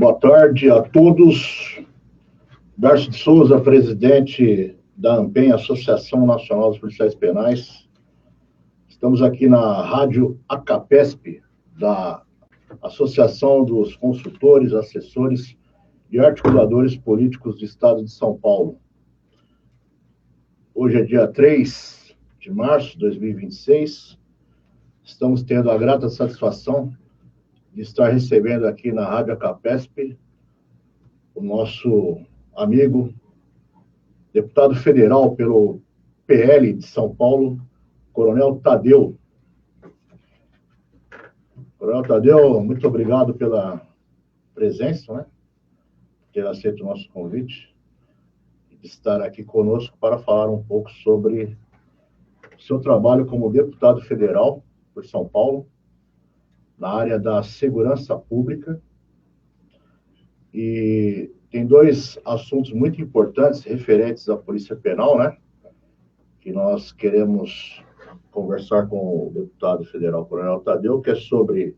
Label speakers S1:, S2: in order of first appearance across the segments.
S1: Boa tarde a todos. Darcio de Souza, presidente da ANPEN, Associação Nacional dos Policiais Penais. Estamos aqui na Rádio ACAPESP, da Associação dos Consultores, Assessores e Articuladores Políticos do Estado de São Paulo. Hoje é dia 3 de março de 2026. Estamos tendo a grata satisfação de estar recebendo aqui na Rádio ACAPESP o nosso amigo, deputado federal pelo PL de São Paulo, Coronel Thadeu. Coronel Thadeu, muito obrigado pela presença, né? Ter aceito o nosso convite, de estar aqui conosco para falar um pouco sobre o seu trabalho como deputado federal por São Paulo, na área da segurança pública. E tem dois assuntos muito importantes referentes à Polícia Penal, né? Que nós queremos conversar com o deputado federal Coronel Thadeu, que é sobre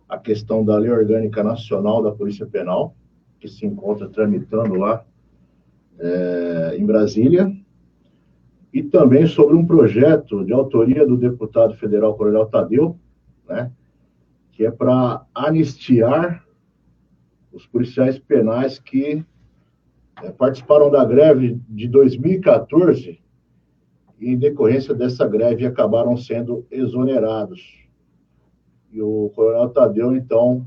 S1: a questão da Lei Orgânica Nacional da Polícia Penal, que se encontra tramitando lá em Brasília, e também sobre um projeto de autoria do deputado federal Coronel Thadeu, né? Que é para anistiar os policiais penais que participaram da greve de 2014 e, em decorrência dessa greve, acabaram sendo exonerados. E o Coronel Thadeu, então,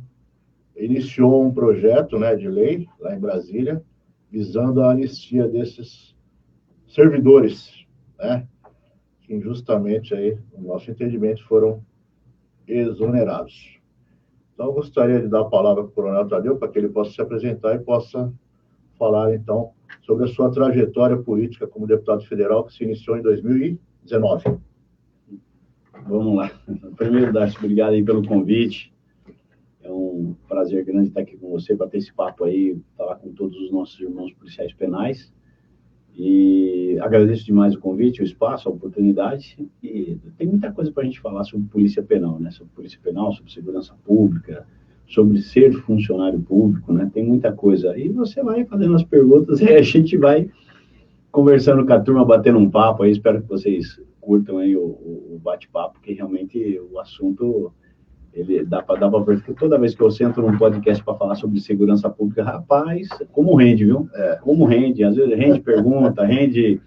S1: iniciou um projeto, né, de lei, lá em Brasília, visando a anistia desses servidores, né, que injustamente, aí, no nosso entendimento, foram exonerados. Então, eu gostaria de dar a palavra para o Coronel Thadeu, para que ele possa se apresentar e possa falar, então, sobre a sua trajetória política como deputado federal, que se iniciou em 2019.
S2: Vamos lá. Primeiro, Darcio, obrigado aí pelo convite. É um prazer grande estar aqui com você, bater esse papo aí, falar com todos os nossos irmãos policiais penais. E agradeço demais o convite, o espaço, a oportunidade. E tem muita coisa para a gente falar sobre polícia penal, né? Sobre polícia penal, sobre segurança pública, sobre ser funcionário público, né? Tem muita coisa. E você vai fazendo as perguntas e a gente vai conversando com a turma, batendo um papo aí. Espero que vocês curtam aí o bate-papo, que realmente o assunto... Ele dá para ver que toda vez que eu sento num podcast para falar sobre segurança pública, rapaz, como rende, viu? Como rende, às vezes rende pergunta, rende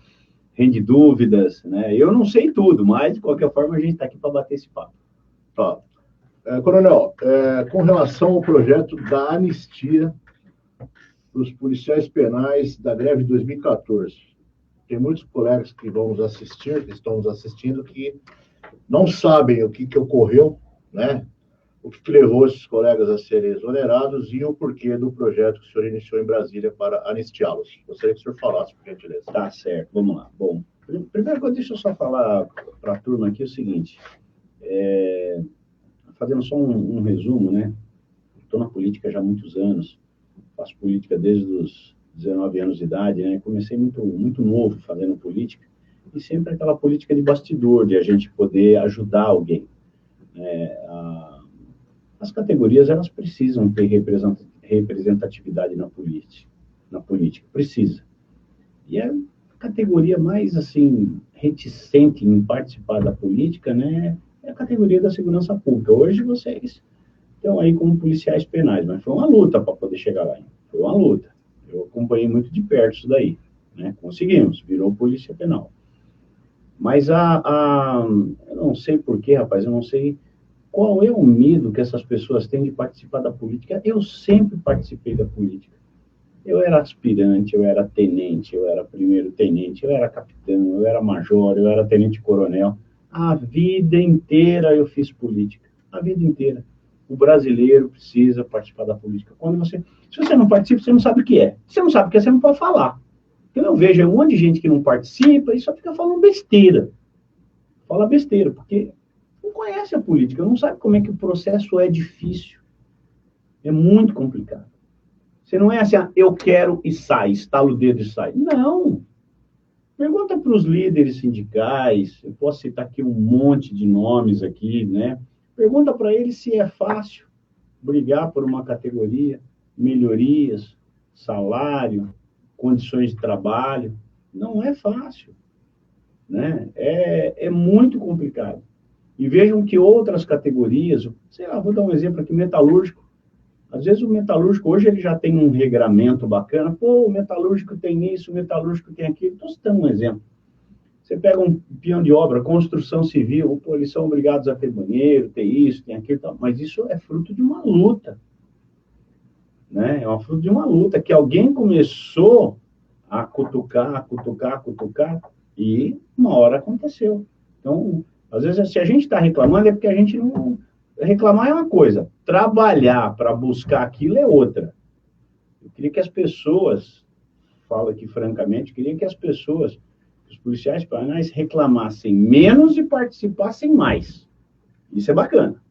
S2: dúvidas, né? Eu não sei tudo, mas de qualquer forma a gente está aqui para bater esse papo.
S1: Tá. Coronel, com relação ao projeto da anistia dos policiais penais da greve de 2014, tem muitos colegas que vão nos assistir, que estão nos assistindo, que não sabem o que ocorreu, né? O que levou esses colegas a serem exonerados e o porquê do projeto que o senhor iniciou em Brasília para anistiá-los. Gostaria que o senhor falasse, por gentileza.
S2: Tá certo, vamos lá. Bom, primeira coisa, deixa eu só falar para a turma aqui o seguinte, fazendo só um resumo, né? Estou na política já há muitos anos, faço política desde os 19 anos de idade, né? Comecei muito novo fazendo política, e sempre aquela política de bastidor, de a gente poder ajudar alguém. As categorias, elas precisam ter representatividade na política, precisa. E a categoria mais, assim, reticente em participar da política, né, é a categoria da segurança pública. Hoje vocês estão aí como policiais penais, mas foi uma luta para poder chegar lá. Foi uma luta. Eu acompanhei muito de perto isso daí, né, conseguimos, virou polícia penal. Mas eu não sei porquê, rapaz, eu não sei qual é o medo que essas pessoas têm de participar da política. Eu sempre participei da política. Eu era aspirante, eu era tenente, eu era primeiro-tenente, eu era capitão, eu era major, eu era tenente-coronel. A vida inteira eu fiz política. A vida inteira. O brasileiro precisa participar da política. Se você não participa, você não sabe o que é. Se você não sabe o que é, você não pode falar. Eu vejo um monte de gente que não participa e só fica falando besteira. Fala besteira, porque não conhece a política, não sabe como é que o processo é difícil. É muito complicado. Você não é assim, eu quero e sai, estala o dedo e sai. Não. Pergunta para os líderes sindicais, eu posso citar aqui um monte de nomes aqui, né? Pergunta para eles se é fácil brigar por uma categoria, melhorias, salário, condições de trabalho. Não é fácil, né? É muito complicado. E vejam que outras categorias, sei lá, vou dar um exemplo aqui, metalúrgico. Às vezes o metalúrgico, hoje ele já tem um regramento bacana, pô, o metalúrgico tem isso, o metalúrgico tem aquilo. Estou citando um exemplo. Você pega um peão de obra, construção civil, pô, eles são obrigados a ter banheiro, ter isso, tem aquilo, mas isso é fruto de uma luta, né? É uma fruto de uma luta que alguém começou a cutucar, e uma hora aconteceu. Então, às vezes, se a gente está reclamando, é porque a gente não... Reclamar é uma coisa, trabalhar para buscar aquilo é outra. Eu queria que as pessoas, falo aqui francamente, queria que as pessoas, os policiais penais, reclamassem menos e participassem mais. Isso é bacana.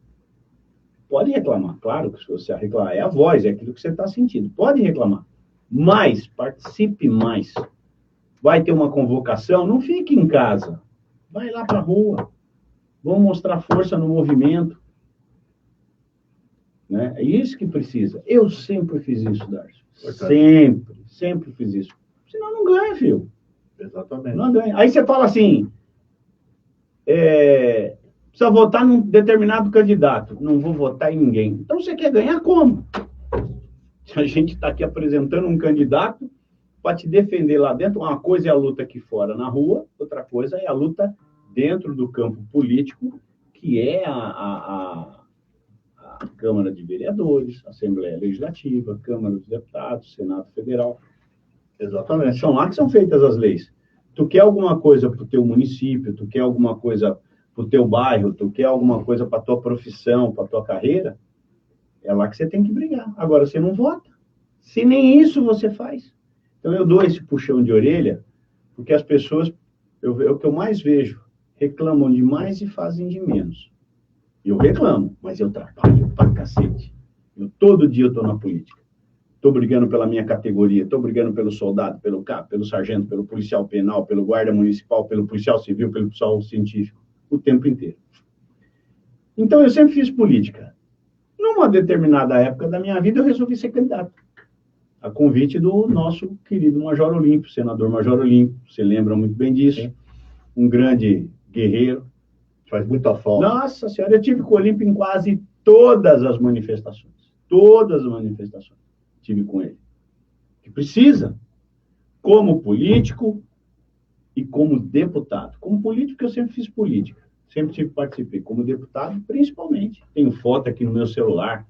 S2: Pode reclamar, claro, que se você reclamar, é a voz, é aquilo que você está sentindo. Pode reclamar, mas participe mais. Vai ter uma convocação, não fique em casa. Vai lá para a rua. Vamos mostrar força no movimento. Né? É isso que precisa. Eu sempre fiz isso, Darcio. Sempre fiz isso. Senão não ganha, filho.
S1: Exatamente.
S2: Não ganha. Aí você fala assim, precisa votar num determinado candidato. Não vou votar em ninguém. Então você quer ganhar como? A gente está aqui apresentando um candidato para te defender lá dentro. Uma coisa é a luta aqui fora na rua, outra coisa é a luta dentro do campo político, que é a Câmara de Vereadores, Assembleia Legislativa, Câmara dos Deputados, Senado Federal.
S1: Exatamente.
S2: São lá que são feitas as leis. Tu quer alguma coisa para o teu município, tu quer alguma coisa para o teu bairro, tu quer alguma coisa para a tua profissão, para a tua carreira, é lá que você tem que brigar. Agora, você não vota. Se nem isso você faz. Então, eu dou esse puxão de orelha, porque as pessoas, é o que eu mais vejo, reclamam de mais e fazem de menos. Eu reclamo, mas eu trabalho pra cacete. Todo dia eu estou na política. Estou brigando pela minha categoria, estou brigando pelo soldado, pelo cabo, pelo sargento, pelo policial penal, pelo guarda municipal, pelo policial civil, pelo policial científico, o tempo inteiro. Então, eu sempre fiz política. Numa determinada época da minha vida, eu resolvi ser candidato. A convite do nosso querido Major Olímpio, senador Major Olímpio. Você lembra muito bem disso. Sim. Um grande guerreiro.
S1: Faz muita falta.
S2: Nossa Senhora, eu tive com o Olímpio em quase todas as manifestações. Todas as manifestações. Tive com ele. Que precisa. Como político e como deputado. Como político, eu sempre fiz política. Sempre participei. Como deputado, principalmente. Tenho foto aqui no meu celular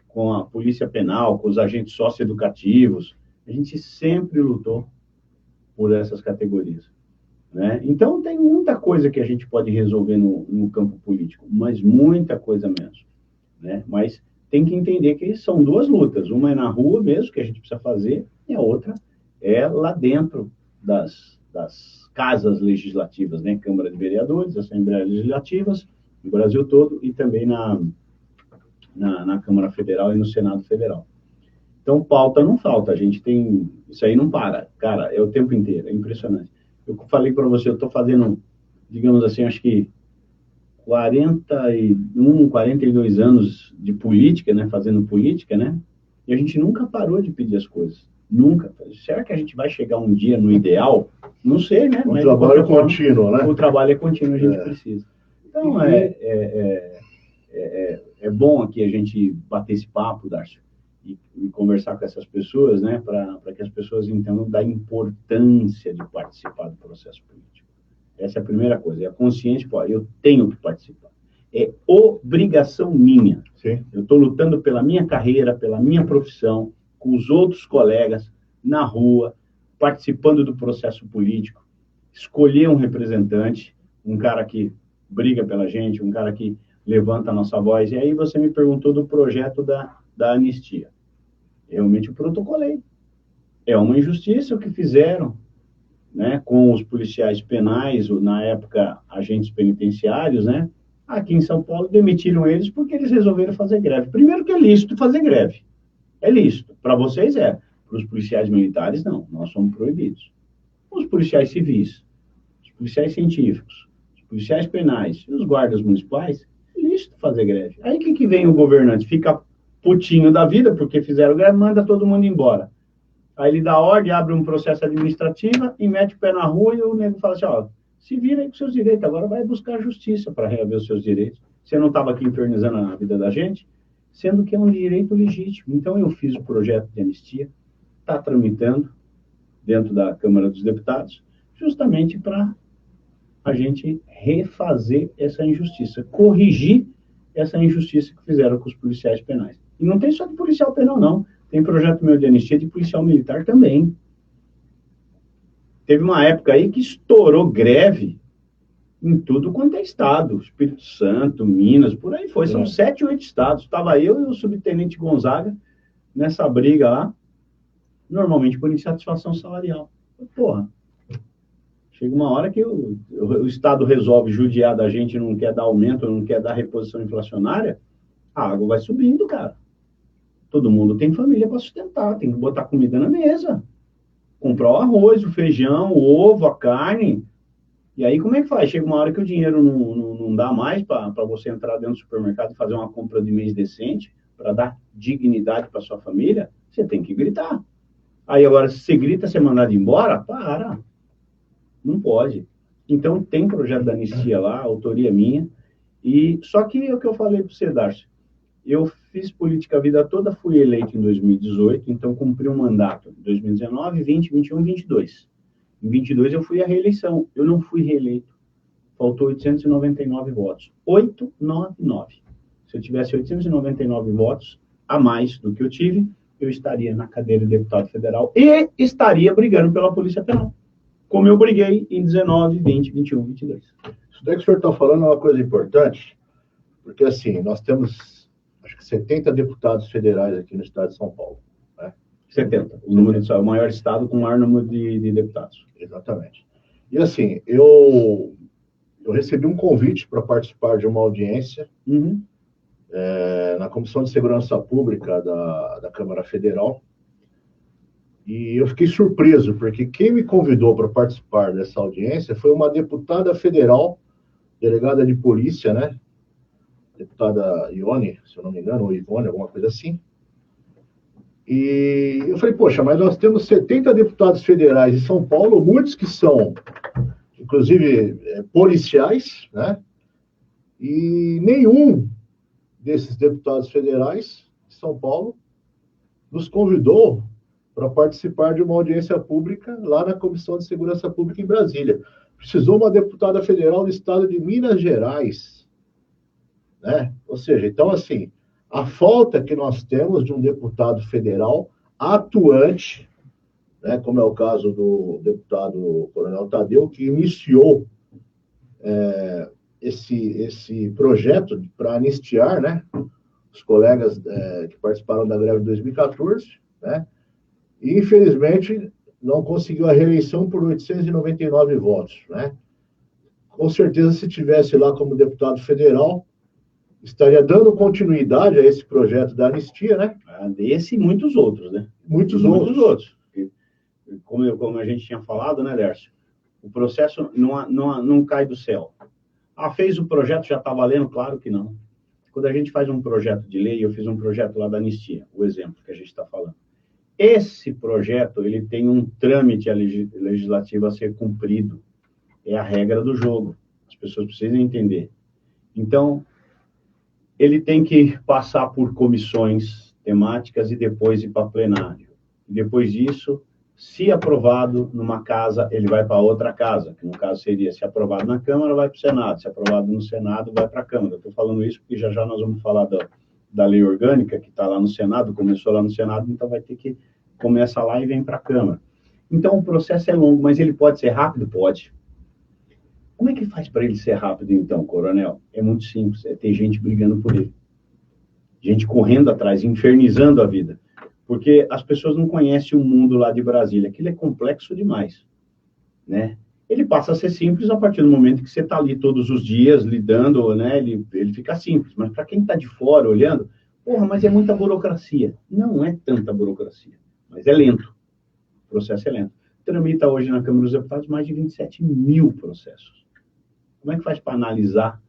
S2: com a polícia penal, com os agentes socioeducativos. A gente sempre lutou por essas categorias. Né? Então, tem muita coisa que a gente pode resolver no campo político, mas muita coisa mesmo. Né? Mas tem que entender que são duas lutas. Uma é na rua mesmo, que a gente precisa fazer, e a outra é lá dentro das casas legislativas, né? Câmara de Vereadores, Assembleias Legislativas, no Brasil todo, e também na Câmara Federal e no Senado Federal. Então, pauta não falta, a gente tem... Isso aí não para, cara, é o tempo inteiro, é impressionante. Eu falei para você, eu estou fazendo, digamos assim, acho que 41, 42 anos de política, né, fazendo política, né, e a gente nunca parou de pedir as coisas, nunca. Será que a gente vai chegar um dia no ideal? Não sei, né?
S1: O trabalho é contínuo, né?
S2: O trabalho é contínuo, a gente precisa. Então, é bom aqui a gente bater esse papo, Darcio, e conversar com essas pessoas, né, para que as pessoas entendam da importância de participar do processo político. Essa é a primeira coisa, é a consciência, pô, eu tenho que participar. É obrigação minha.
S1: Sim.
S2: Eu estou lutando pela minha carreira, pela minha profissão, com os outros colegas, na rua, participando do processo político, escolher um representante, um cara que briga pela gente, um cara que levanta a nossa voz. E aí você me perguntou do projeto da anistia. Realmente eu protocolei. É uma injustiça o que fizeram, né, com os policiais penais, na época, agentes penitenciários, né? Aqui em São Paulo, demitiram eles porque eles resolveram fazer greve. Primeiro que é lícito fazer greve. É lícito. Para vocês é. Para os policiais militares, não. Nós somos proibidos. Os policiais civis, os policiais científicos, os policiais penais e os guardas municipais, é lícito fazer greve. Aí o que vem o governante? Fica putinho da vida, porque fizeram greve, manda todo mundo embora. Aí ele dá ordem, abre um processo administrativo e mete o pé na rua e o nego fala assim, ó, se vira aí com seus direitos, agora vai buscar justiça para reaver os seus direitos. Você não estava aqui infernizando a vida da gente, sendo que é um direito legítimo. Então eu fiz o projeto de anistia, está tramitando dentro da Câmara dos Deputados, justamente para a gente refazer essa injustiça, corrigir essa injustiça que fizeram com os policiais penais. E não tem só de policial penal, não. Tem projeto meu de anistia de policial militar também. Teve uma época aí que estourou greve em tudo quanto é estado. Espírito Santo, Minas, por aí foi. São 7, 8 estados. Estava eu e o subtenente Gonzaga nessa briga lá, normalmente por insatisfação salarial. Porra, chega uma hora que o Estado resolve judiar da gente, não quer dar aumento, não quer dar reposição inflacionária, a água vai subindo, cara. Todo mundo tem família para sustentar, tem que botar comida na mesa. Comprar o arroz, o feijão, o ovo, a carne. E aí como é que faz? Chega uma hora que o dinheiro não dá mais para você entrar dentro do supermercado e fazer uma compra de mês decente, para dar dignidade para sua família, você tem que gritar. Aí agora, se você grita, você é mandado embora, para. Não pode. Então, tem projeto da anistia lá, autoria minha. E só que é o que eu falei para você, Darcy. Eu fiz política a vida toda, fui eleito em 2018, então cumpri um mandato em 2019, 20, 21, 22. Em 22 eu fui à reeleição. Eu não fui reeleito. Faltou 899 votos. 899. Se eu tivesse 899 votos a mais do que eu tive, eu estaria na cadeira de deputado federal e estaria brigando pela Polícia Penal. Como eu briguei em 19, 20, 21, 22.
S1: Isso daí que o senhor está falando é uma coisa importante, porque assim, nós temos, acho que 70 deputados federais aqui no estado de São Paulo. Né?
S2: 70. O número é o maior estado com o maior número de deputados.
S1: Exatamente. E assim, eu recebi um convite para participar de uma audiência na Comissão de Segurança Pública da Câmara Federal. E eu fiquei surpreso, porque quem me convidou para participar dessa audiência foi uma deputada federal, delegada de polícia, né? Deputada Ione, se eu não me engano, ou Ivone, alguma coisa assim. E eu falei, poxa, mas nós temos 70 deputados federais em São Paulo, muitos que são, inclusive, policiais, né? E nenhum desses deputados federais de São Paulo nos convidou para participar de uma audiência pública lá na Comissão de Segurança Pública em Brasília. Precisou uma deputada federal do estado de Minas Gerais, né? Ou seja, então, assim, a falta que nós temos de um deputado federal atuante, né, como é o caso do deputado Coronel Tadeu, que iniciou esse projeto para anistiar, né, os colegas que participaram da greve de 2014, né, e, infelizmente, não conseguiu a reeleição por 899 votos, né? Com certeza, se tivesse lá como deputado federal, estaria dando continuidade a esse projeto da anistia, né?
S2: Esse e muitos outros, né?
S1: Muitos outros.
S2: Como a gente tinha falado, né, Lércio? O processo não cai do céu. Fez o projeto, já está valendo? Claro que não. Quando a gente faz um projeto de lei, eu fiz um projeto lá da anistia, o exemplo que a gente está falando. Esse projeto, ele tem um trâmite legislativo a ser cumprido. É a regra do jogo. As pessoas precisam entender. Então, ele tem que passar por comissões temáticas e depois ir para plenário. Depois disso, se aprovado numa casa, ele vai para outra casa, que no caso seria, se aprovado na Câmara, vai para o Senado. Se aprovado no Senado, vai para a Câmara. Estou falando isso porque já nós vamos falar da lei orgânica, que está lá no Senado, começou lá no Senado, então vai ter que começa lá e vem para a Câmara. Então, o processo é longo, mas ele pode ser rápido? Pode. Como é que faz para ele ser rápido, então, Coronel? É muito simples, é ter gente brigando por ele. Gente correndo atrás, infernizando a vida. Porque as pessoas não conhecem o mundo lá de Brasília. Aquilo é complexo demais, né? Ele passa a ser simples a partir do momento que você está ali todos os dias lidando, né? Ele fica simples. Mas para quem está de fora olhando, porra, mas é muita burocracia. Não é tanta burocracia, mas é lento. O processo é lento. Tramita hoje na Câmara dos Deputados mais de 27 mil processos. Como é que faz para analisar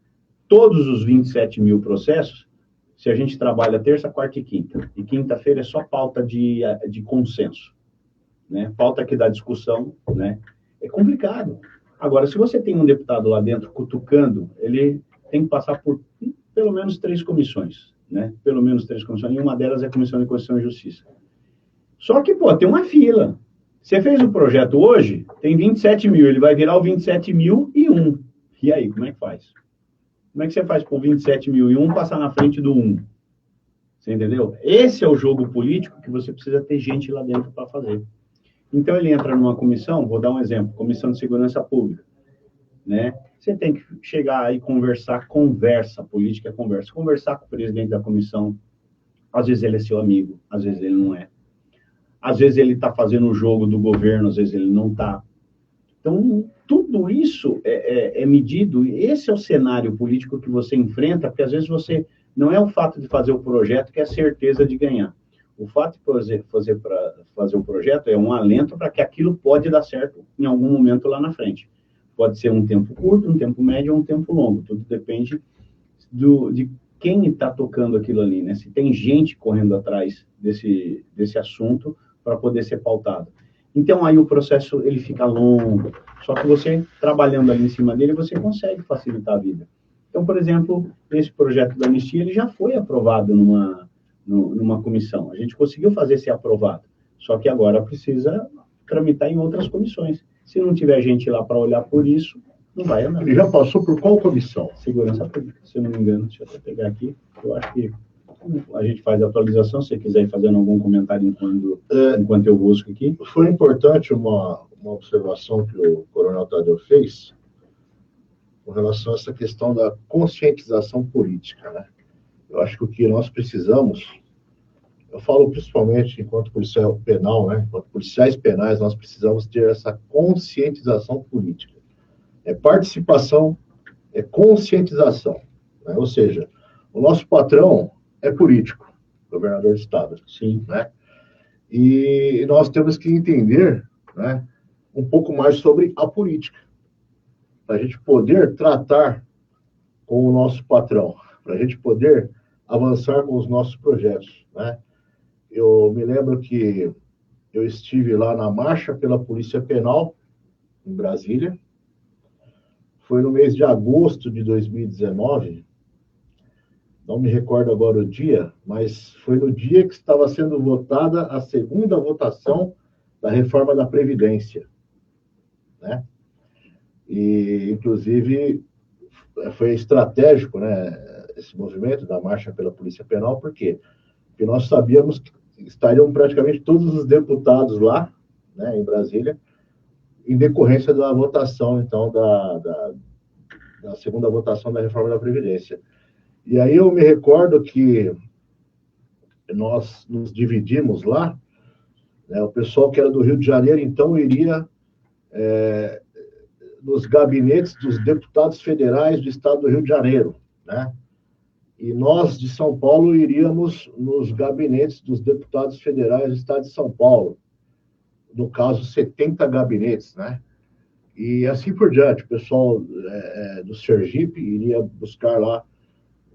S2: todos os 27 mil processos se a gente trabalha terça, quarta e quinta-feira é só pauta de consenso, né? Pauta que dá discussão, né? É complicado. Agora, se você tem um deputado lá dentro cutucando, ele tem que passar por pelo menos 3 comissões, né? Pelo menos 3 comissões, e uma delas é a Comissão de Constituição e Justiça. Só que, pô, tem uma fila. Você fez o projeto hoje, tem 27 mil, ele vai virar o 27.001. E aí, como é que faz? Como é que você faz com 27.001 passar na frente do 1? Você entendeu? Esse é o jogo político que você precisa ter gente lá dentro para fazer. Então, ele entra numa comissão, vou dar um exemplo, Comissão de Segurança Pública, né? Você tem que chegar aí e conversar, política é conversa. Conversar com o presidente da comissão, às vezes ele é seu amigo, às vezes ele não é. Às vezes ele está fazendo o jogo do governo, às vezes ele não está. Então, tudo isso é medido, e esse é o cenário político que você enfrenta, porque às vezes você, não é o fato de fazer o projeto que é a certeza de ganhar. O fato de fazer o projeto é um alento para que aquilo pode dar certo em algum momento lá na frente. Pode ser um tempo curto, um tempo médio ou um tempo longo, tudo depende de quem está tocando aquilo ali, né? Se tem gente correndo atrás desse assunto para poder ser pautado. Então, aí o processo, ele fica longo, só que você, trabalhando ali em cima dele, você consegue facilitar a vida. Então, por exemplo, esse projeto da anistia, ele já foi aprovado numa comissão. A gente conseguiu fazer ser aprovado, só que agora precisa tramitar em outras comissões. Se não tiver gente lá para olhar por isso, não vai andar.
S1: Ele já passou por qual comissão?
S2: Segurança Pública, se eu não me engano. Deixa eu até pegar aqui. Eu acho que a gente faz a atualização, se você quiser ir fazendo algum comentário enquanto eu busco aqui.
S1: Foi importante uma observação que o Coronel Tadeu fez com relação a essa questão da conscientização política, né? Eu acho que o que nós precisamos, eu falo principalmente enquanto policial penal, né? Enquanto policiais penais, nós precisamos ter essa conscientização política. É participação, é conscientização, né? Ou seja, o nosso patrão é político, governador de estado.
S2: Sim.
S1: Né? E nós temos que entender, né, um pouco mais sobre a política, para a gente poder tratar com o nosso patrão, para a gente poder avançar com os nossos projetos. Né? Eu me lembro que eu estive lá na Marcha pela Polícia Penal, em Brasília. Foi no mês de agosto de 2019, não me recordo agora o dia, mas foi no dia que estava sendo votada a segunda votação da reforma da Previdência, né? E, inclusive, foi estratégico, né, esse movimento da Marcha pela Polícia Penal, por quê? Porque nós sabíamos que estariam praticamente todos os deputados lá, né, em Brasília, em decorrência da votação, então, da segunda votação da reforma da Previdência. E aí eu me recordo que nós nos dividimos lá, né, o pessoal que era do Rio de Janeiro, então, iria nos gabinetes dos deputados federais do estado do Rio de Janeiro, né? E nós, de São Paulo, iríamos nos gabinetes dos deputados federais do estado de São Paulo, no caso, 70 gabinetes, né? E assim por diante, o pessoal do Sergipe iria buscar lá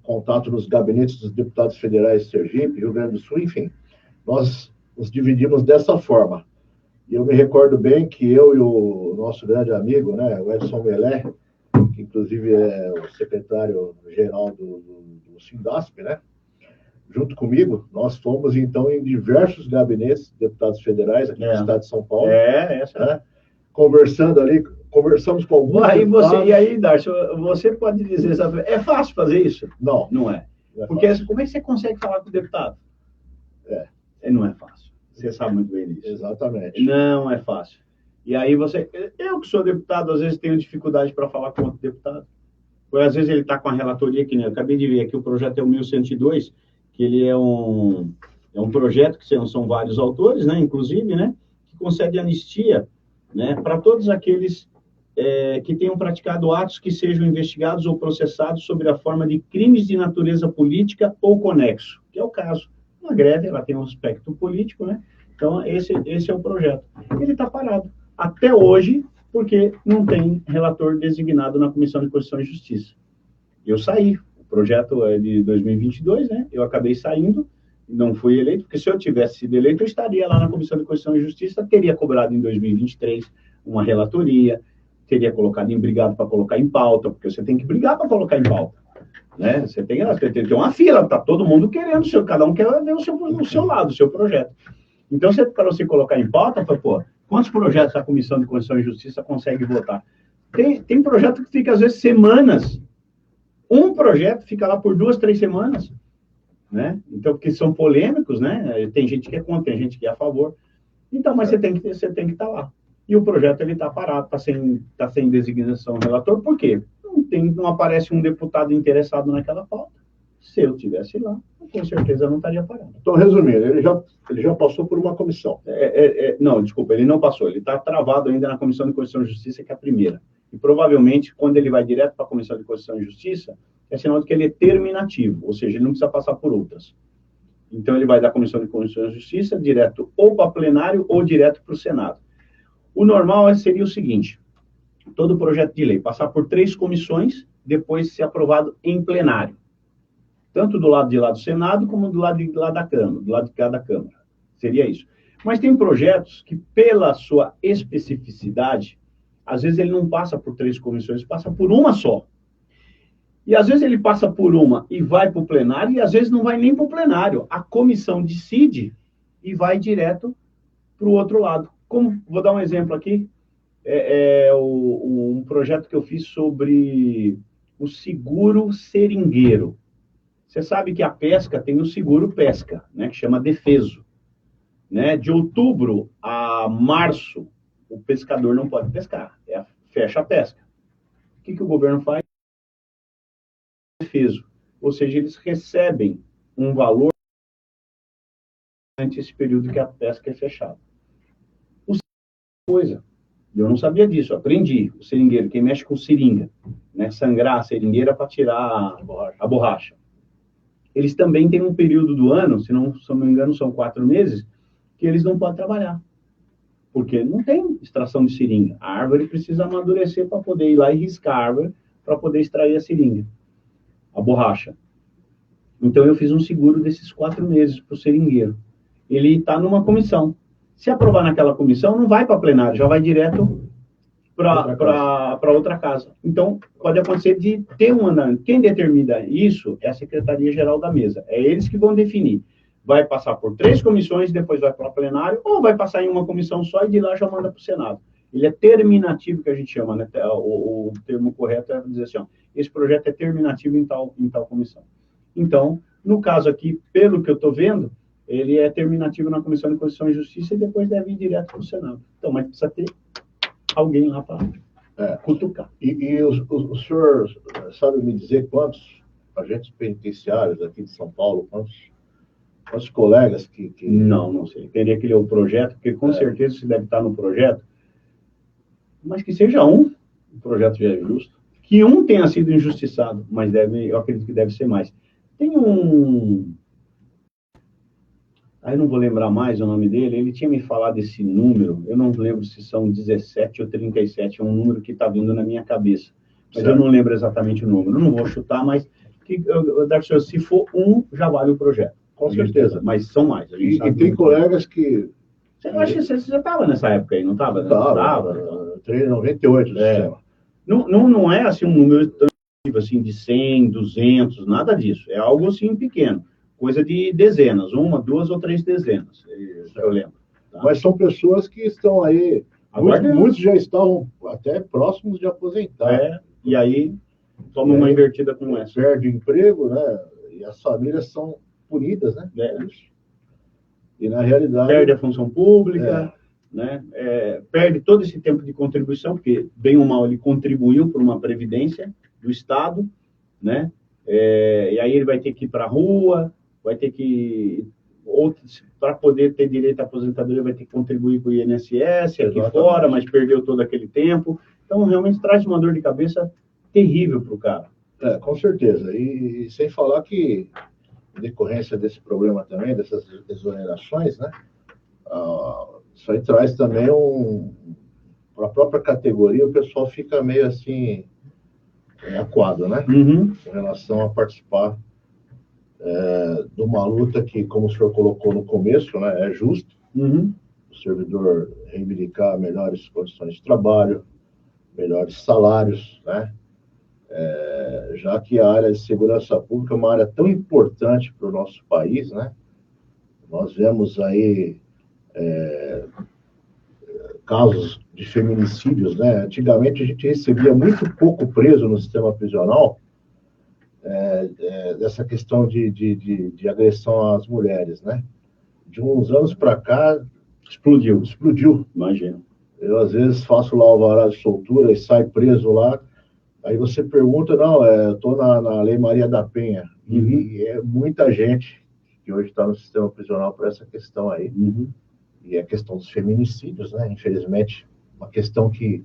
S1: contato nos gabinetes dos deputados federais de Sergipe, Rio Grande do Sul, enfim. Nós nos dividimos dessa forma. E eu me recordo bem que eu e o nosso grande amigo, né, o Edson Melé, que inclusive é o secretário-geral do Sindasp, né, junto comigo, nós fomos, então, em diversos gabinetes de deputados federais aqui no estado de São Paulo. Né, conversamos com alguns deputados.
S2: E aí, Darcio, você pode dizer, sabe, é fácil fazer isso?
S1: Não.
S2: Não é. Porque como é que você consegue falar com o deputado? Não é fácil. Você sabe muito bem disso.
S1: Exatamente.
S2: Não é fácil. E aí eu que sou deputado, às vezes tenho dificuldade para falar com outro deputado. Ou às vezes ele está com a relatoria, que nem eu acabei de ver aqui, o projeto é o 1102, que ele é um projeto que são vários autores, né, inclusive, né, que concede anistia, né, para todos aqueles que tenham praticado atos que sejam investigados ou processados sobre a forma de crimes de natureza política ou conexo, que é o caso. Uma greve, ela tem um aspecto político, né? Então, esse é o projeto. Ele está parado até hoje, porque não tem relator designado na Comissão de Constituição e Justiça. Eu saí, projeto é de 2022, né? Eu acabei saindo, não fui eleito, porque se eu tivesse sido eleito, eu estaria lá na Comissão de Constituição e Justiça, teria cobrado em 2023 uma relatoria, teria colocado em brigado para colocar em pauta, porque você tem que brigar para colocar em pauta, né? Você tem que ter uma fila, tá todo mundo querendo, cada um quer ver o seu lado, o seu projeto. Então, para você colocar em pauta, pô, quantos projetos a Comissão de Constituição e Justiça consegue votar? Tem projeto que fica, às vezes, semanas. Um projeto fica lá por 2, 3 semanas, né? Então, porque são polêmicos, né? Tem gente que é contra, tem gente que é a favor. Então, mas você tem que estar lá. E o projeto, ele está parado, está sem designação relator, por quê? Não aparece um deputado interessado naquela pauta. Se eu estivesse lá, com certeza não estaria parado.
S1: Então, resumindo, ele já passou por uma comissão.
S2: Não, desculpa, ele não passou. Ele está travado ainda na Comissão de Constituição e Justiça, que é a primeira. E provavelmente, quando ele vai direto para a Comissão de Constituição e Justiça, é sinal de que ele é terminativo, ou seja, ele não precisa passar por outras. Então, ele vai da Comissão de Constituição e Justiça direto ou para plenário ou direto para o Senado. O normal seria o seguinte: todo projeto de lei passar por 3 comissões, depois ser aprovado em plenário. Tanto do lado de lá do Senado, como do lado de lá da Câmara, do lado de cada Câmara. Seria isso. Mas tem projetos que, pela sua especificidade, às vezes ele não passa por 3 comissões, passa por uma só. E às vezes ele passa por uma e vai para o plenário, e às vezes não vai nem para o plenário. A comissão decide e vai direto para o outro lado. Vou dar um exemplo aqui. Um projeto que eu fiz sobre o seguro seringueiro. Você sabe que a pesca tem o seguro pesca, né, que chama Defeso. Né? De outubro a março, o pescador não pode pescar, fecha a pesca. O que o governo faz? Defeso. Ou seja, eles recebem um valor durante esse período que a pesca é fechada. Eu não sabia disso, aprendi. O seringueiro, quem mexe com seringa, né, sangrar a seringueira para tirar a borracha. Eles também têm um período do ano, se não me engano, são 4 meses, que eles não podem trabalhar. Porque não tem extração de seringa. A árvore precisa amadurecer para poder ir lá e riscar a árvore para poder extrair a seringa, a borracha. Então, eu fiz um seguro desses 4 meses para o seringueiro. Ele está numa comissão. Se aprovar naquela comissão, não vai para plenário, já vai direto para outra casa. Então, pode acontecer de ter um andamento. Quem determina isso é a Secretaria-Geral da Mesa. É eles que vão definir. Vai passar por 3 comissões, depois vai para o plenário, ou vai passar em uma comissão só e de lá já manda para o Senado. Ele é terminativo, que a gente chama, né? O termo correto é dizer assim, ó, esse projeto é terminativo em tal comissão. Então, no caso aqui, pelo que eu estou vendo, ele é terminativo na Comissão de Constituição e Justiça e depois deve ir direto para o Senado. Então, mas precisa ter alguém lá para cutucar.
S1: E o senhor sabe me dizer quantos agentes penitenciários aqui de São Paulo, quantos colegas que...
S2: Não sei. Teria que ler o projeto, porque com certeza se deve estar no projeto, mas que seja o projeto já é justo, que um tenha sido injustiçado, mas eu acredito que deve ser mais. Tem aí não vou lembrar mais o nome dele, ele tinha me falado esse número, eu não lembro se são 17 ou 37, é um número que está vindo na minha cabeça, mas certo. Eu não lembro exatamente o número, não vou chutar, mas se for já vale o projeto.
S1: Com certeza.
S2: Mas são mais.
S1: E tem colegas que...
S2: Você já estava nessa época aí, não estava?
S1: Estava, entrei em 98 no sistema.
S2: Não é assim um número assim, de 100, 200, nada disso, é algo assim pequeno. Coisa de dezenas, 1, 2 ou 3 dezenas, eu lembro. Tá?
S1: Mas são pessoas que estão aí, muitos já estavam até próximos de aposentar.
S2: E aí toma uma invertida com essa.
S1: Perde emprego, né? E as famílias são punidas, né? E na realidade...
S2: Perde a função pública, né? Perde todo esse tempo de contribuição, porque bem ou mal ele contribuiu por uma previdência do Estado, né? E aí ele vai ter que ir para a rua, vai ter que, para poder ter direito à aposentadoria, vai ter que contribuir com o INSS aqui fora, mas perdeu todo aquele tempo. Então, realmente traz uma dor de cabeça terrível para o cara.
S1: Com certeza. E sem falar que, em decorrência desse problema também, dessas exonerações, né? Isso aí traz também para a própria categoria, o pessoal fica meio assim, aquado, né?
S2: Uhum.
S1: Com relação a participar de uma luta que, como o senhor colocou no começo, né, é justo.
S2: Uhum.
S1: O servidor reivindicar melhores condições de trabalho, melhores salários, né? Já que a área de segurança pública é uma área tão importante para o nosso país, né? Nós vemos aí casos de feminicídios, né? Antigamente a gente recebia muito pouco preso no sistema prisional dessa questão de agressão às mulheres, né? De uns anos para cá, explodiu.
S2: Imagina.
S1: Eu, às vezes, faço lá o alvará de soltura e saio preso lá. Aí você pergunta, não, eu estou na Lei Maria da Penha.
S2: Uhum.
S1: E é muita gente que hoje está no sistema prisional por essa questão aí.
S2: Uhum.
S1: E a questão dos feminicídios, né? Infelizmente, uma questão que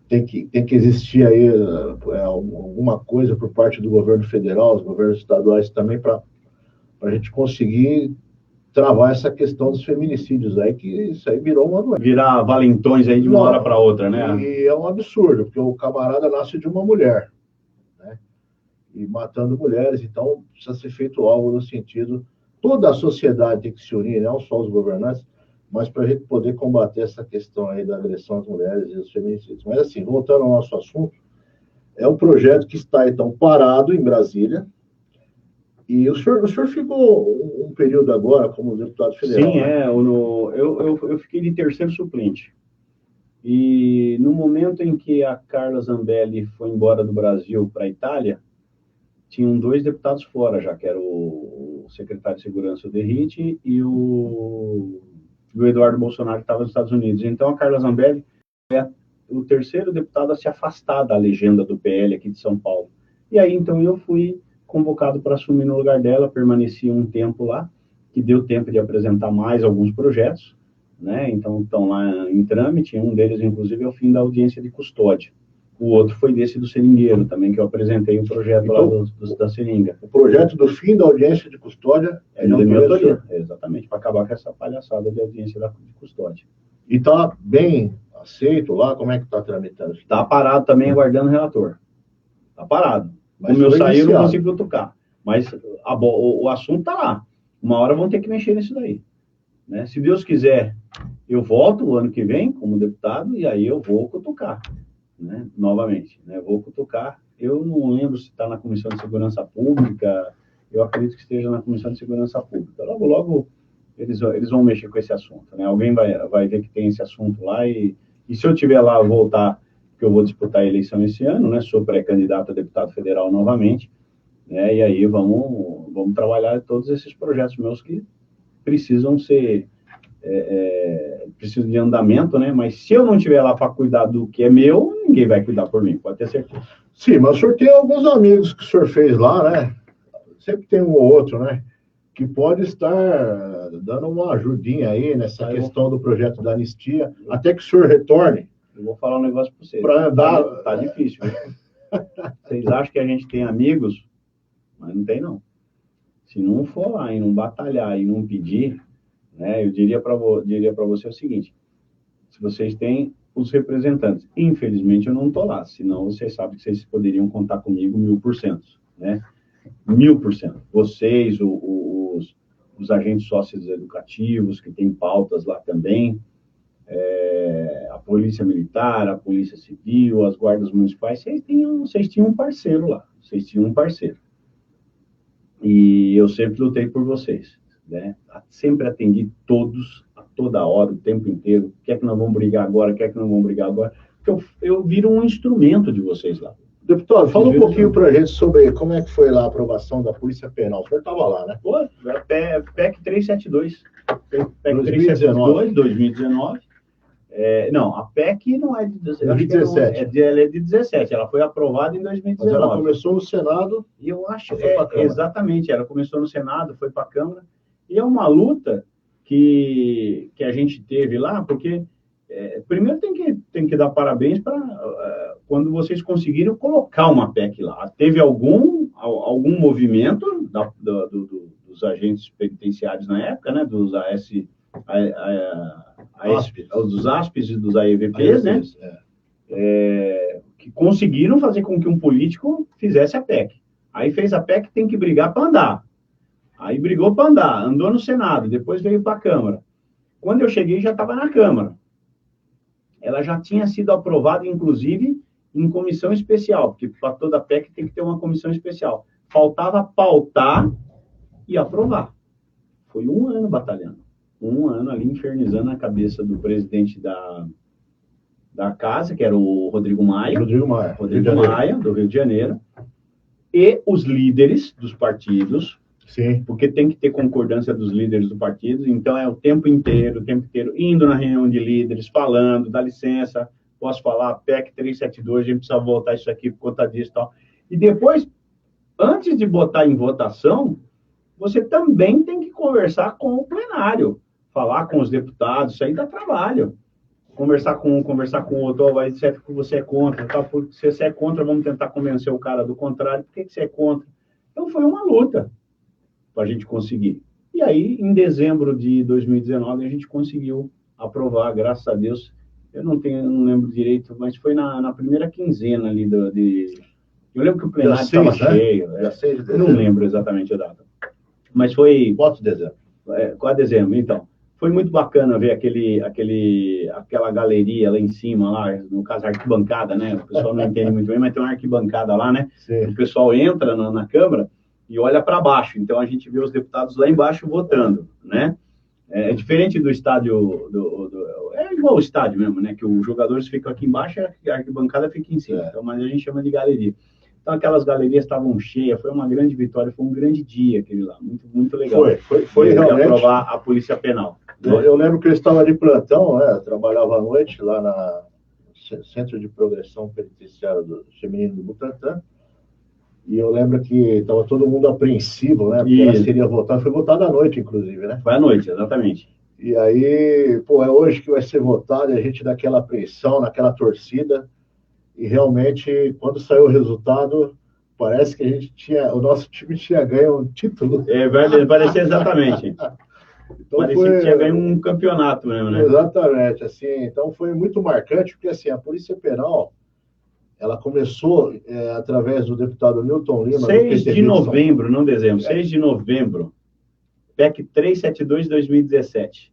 S1: tem que existir aí alguma coisa por parte do governo federal, os governos estaduais também, para a gente conseguir travar essa questão dos feminicídios aí, que isso aí virou uma doença.
S2: Virar valentões aí de uma hora para outra, né?
S1: E é um absurdo, porque o camarada nasce de uma mulher, né? E matando mulheres, então precisa ser feito algo no sentido, toda a sociedade tem que se unir, não só os governantes, mas para a gente poder combater essa questão aí da agressão às mulheres e os feminicídios. Mas assim, voltando ao nosso assunto, é um projeto que está então parado em Brasília. E o senhor ficou um período agora como deputado federal.
S2: Sim,
S1: né?
S2: Eu fiquei de terceiro suplente. E no momento em que a Carla Zambelli foi embora do Brasil para a Itália, tinham 2 deputados fora já, que era o secretário de Segurança, o Derrite, e o Eduardo Bolsonaro, que estava nos Estados Unidos. Então, a Carla Zambelli é o terceiro deputado a se afastar da legenda do PL aqui de São Paulo. E aí, então, eu fui convocado para assumir no lugar dela, permaneci um tempo lá, que deu tempo de apresentar mais alguns projetos, né? Então, estão lá em trâmite, um deles, inclusive, é o fim da audiência de custódia. O outro foi desse do seringueiro também, que eu apresentei o projeto então, lá da seringa.
S1: O projeto do fim da audiência de custódia
S2: é de minha autoria. Exatamente, para acabar com essa palhaçada de audiência de custódia.
S1: E está bem aceito lá? Como é que está tramitando?
S2: Está parado também, aguardando o relator. Está parado. Como eu saí, eu não consigo tocar. Mas o assunto está lá. Uma hora vão ter que mexer nisso daí. Né? Se Deus quiser, eu volto o ano que vem como deputado e aí eu vou cutucar. Né? Novamente, né? Vou cutucar. Eu não lembro se está na Comissão de Segurança Pública, eu acredito que esteja na Comissão de Segurança Pública. Logo, eles vão mexer com esse assunto. Né? Alguém vai ver que tem esse assunto lá e se eu tiver lá, voltar, que eu vou disputar a eleição esse ano, né? Sou pré-candidato a deputado federal novamente, né? E aí vamos trabalhar todos esses projetos meus que precisam ser... preciso de andamento, né? Mas se eu não estiver lá para cuidar do que é meu, ninguém vai cuidar por mim, pode ter certeza.
S1: Sim, mas o senhor tem alguns amigos que o senhor fez lá, né? Sempre tem um ou outro, né? Que pode estar dando uma ajudinha aí nessa questão do projeto da anistia, até que o senhor retorne.
S2: Eu vou falar um negócio para vocês.
S1: Para andar...
S2: Tá difícil. Vocês acham que a gente tem amigos? Mas não tem, não. Se não for lá e não batalhar e não pedir... Né, eu diria para você o seguinte, se vocês têm os representantes, infelizmente eu não estou lá, senão vocês sabem que vocês poderiam contar comigo 1000%, né? 1000%. Vocês, os agentes sócios educativos, que têm pautas lá também, a Polícia Militar, a Polícia Civil, as guardas municipais, vocês tinham um parceiro lá, E eu sempre lutei por vocês. Né? Sempre atendi todos, a toda hora, o tempo inteiro. Quer que nós vamos brigar agora? Porque eu viro um instrumento de vocês lá.
S1: Deputado, fala um pouquinho para a gente sobre como é que foi lá a aprovação da Polícia Penal. O senhor estava lá, né?
S2: Pô, PEC 372. PEC
S1: 2019.
S2: 2019. Não, a PEC não é de
S1: 2017.
S2: Ela é de 17. Ela foi aprovada em 2019.
S1: Mas ela começou no Senado.
S2: E eu acho exatamente. Ela começou no Senado, foi para a Câmara. E é uma luta que a gente teve lá, porque primeiro tem que dar parabéns para quando vocês conseguiram colocar uma PEC lá. Teve algum movimento dos agentes penitenciários na época, né? Dos dos ASPs e dos AEVPs, né? que conseguiram fazer com que um político fizesse a PEC. Aí fez a PEC, tem que brigar para andar. Aí brigou para andar, andou no Senado, depois veio para a Câmara. Quando eu cheguei, já estava na Câmara. Ela já tinha sido aprovada, inclusive, em comissão especial, porque para toda PEC tem que ter uma comissão especial. Faltava pautar e aprovar. Foi 1 ano batalhando. 1 ano ali infernizando a cabeça do presidente da casa, que era o Rodrigo Maia.
S1: Rodrigo
S2: Maia, do Rio de Janeiro. E os líderes dos partidos.
S1: Sim.
S2: Porque tem que ter concordância dos líderes do partido. Então, é o tempo inteiro, indo na reunião de líderes, falando, dá licença, posso falar, PEC 372, a gente precisa votar isso aqui por conta disso e tal. E depois, antes de botar em votação, você também tem que conversar com o plenário, falar com os deputados, isso aí dá trabalho. Conversar com o outro, vai dizer que você é contra, tá? Porque se você é contra, vamos tentar convencer o cara do contrário, por que você é contra? Então, foi uma luta para a gente conseguir. E aí, em dezembro de 2019, a gente conseguiu aprovar, graças a Deus. Eu não lembro direito, mas foi na primeira quinzena ali Eu lembro que o plenário estava cheio.
S1: Dia 6 de
S2: eu
S1: dezembro.
S2: não lembro exatamente a data. Mas foi...
S1: 4 de dezembro.
S2: 4 de dezembro, então. Foi muito bacana ver aquela galeria lá em cima, lá, no caso, a arquibancada, né? O pessoal não entende muito bem, mas tem uma arquibancada lá, né?
S1: Sim.
S2: O pessoal entra na Câmara e olha para baixo. Então, a gente vê os deputados lá embaixo votando, né? É diferente do estádio... É igual ao estádio mesmo, né? Que os jogadores ficam aqui embaixo e a arquibancada fica em cima. Então, mas a gente chama de galeria. Então, aquelas galerias estavam cheias, foi uma grande vitória, foi um grande dia aquele lá, muito, muito legal.
S1: Foi realmente...
S2: aprovar a Polícia Penal.
S1: Eu lembro que eu estava de plantão, né? Trabalhava à noite lá no Centro de Progressão Penitenciária Feminino do Butantã, e eu lembro que estava todo mundo apreensivo, né? Porque ela seria votada, foi votada à noite, inclusive, né?
S2: Foi à noite, exatamente.
S1: E aí, é hoje que vai ser votada, e a gente dá aquela apreensão, naquela torcida, e realmente, quando saiu o resultado, parece que o nosso time tinha ganho um título.
S2: Parecia exatamente. Então, parecia que tinha ganho um campeonato mesmo, né?
S1: Exatamente, assim, então foi muito marcante, porque assim, a Polícia Penal, ela começou através do deputado Newton Lima...
S2: 6 de novembro, não dezembro, 6 de novembro, PEC 372 de 2017,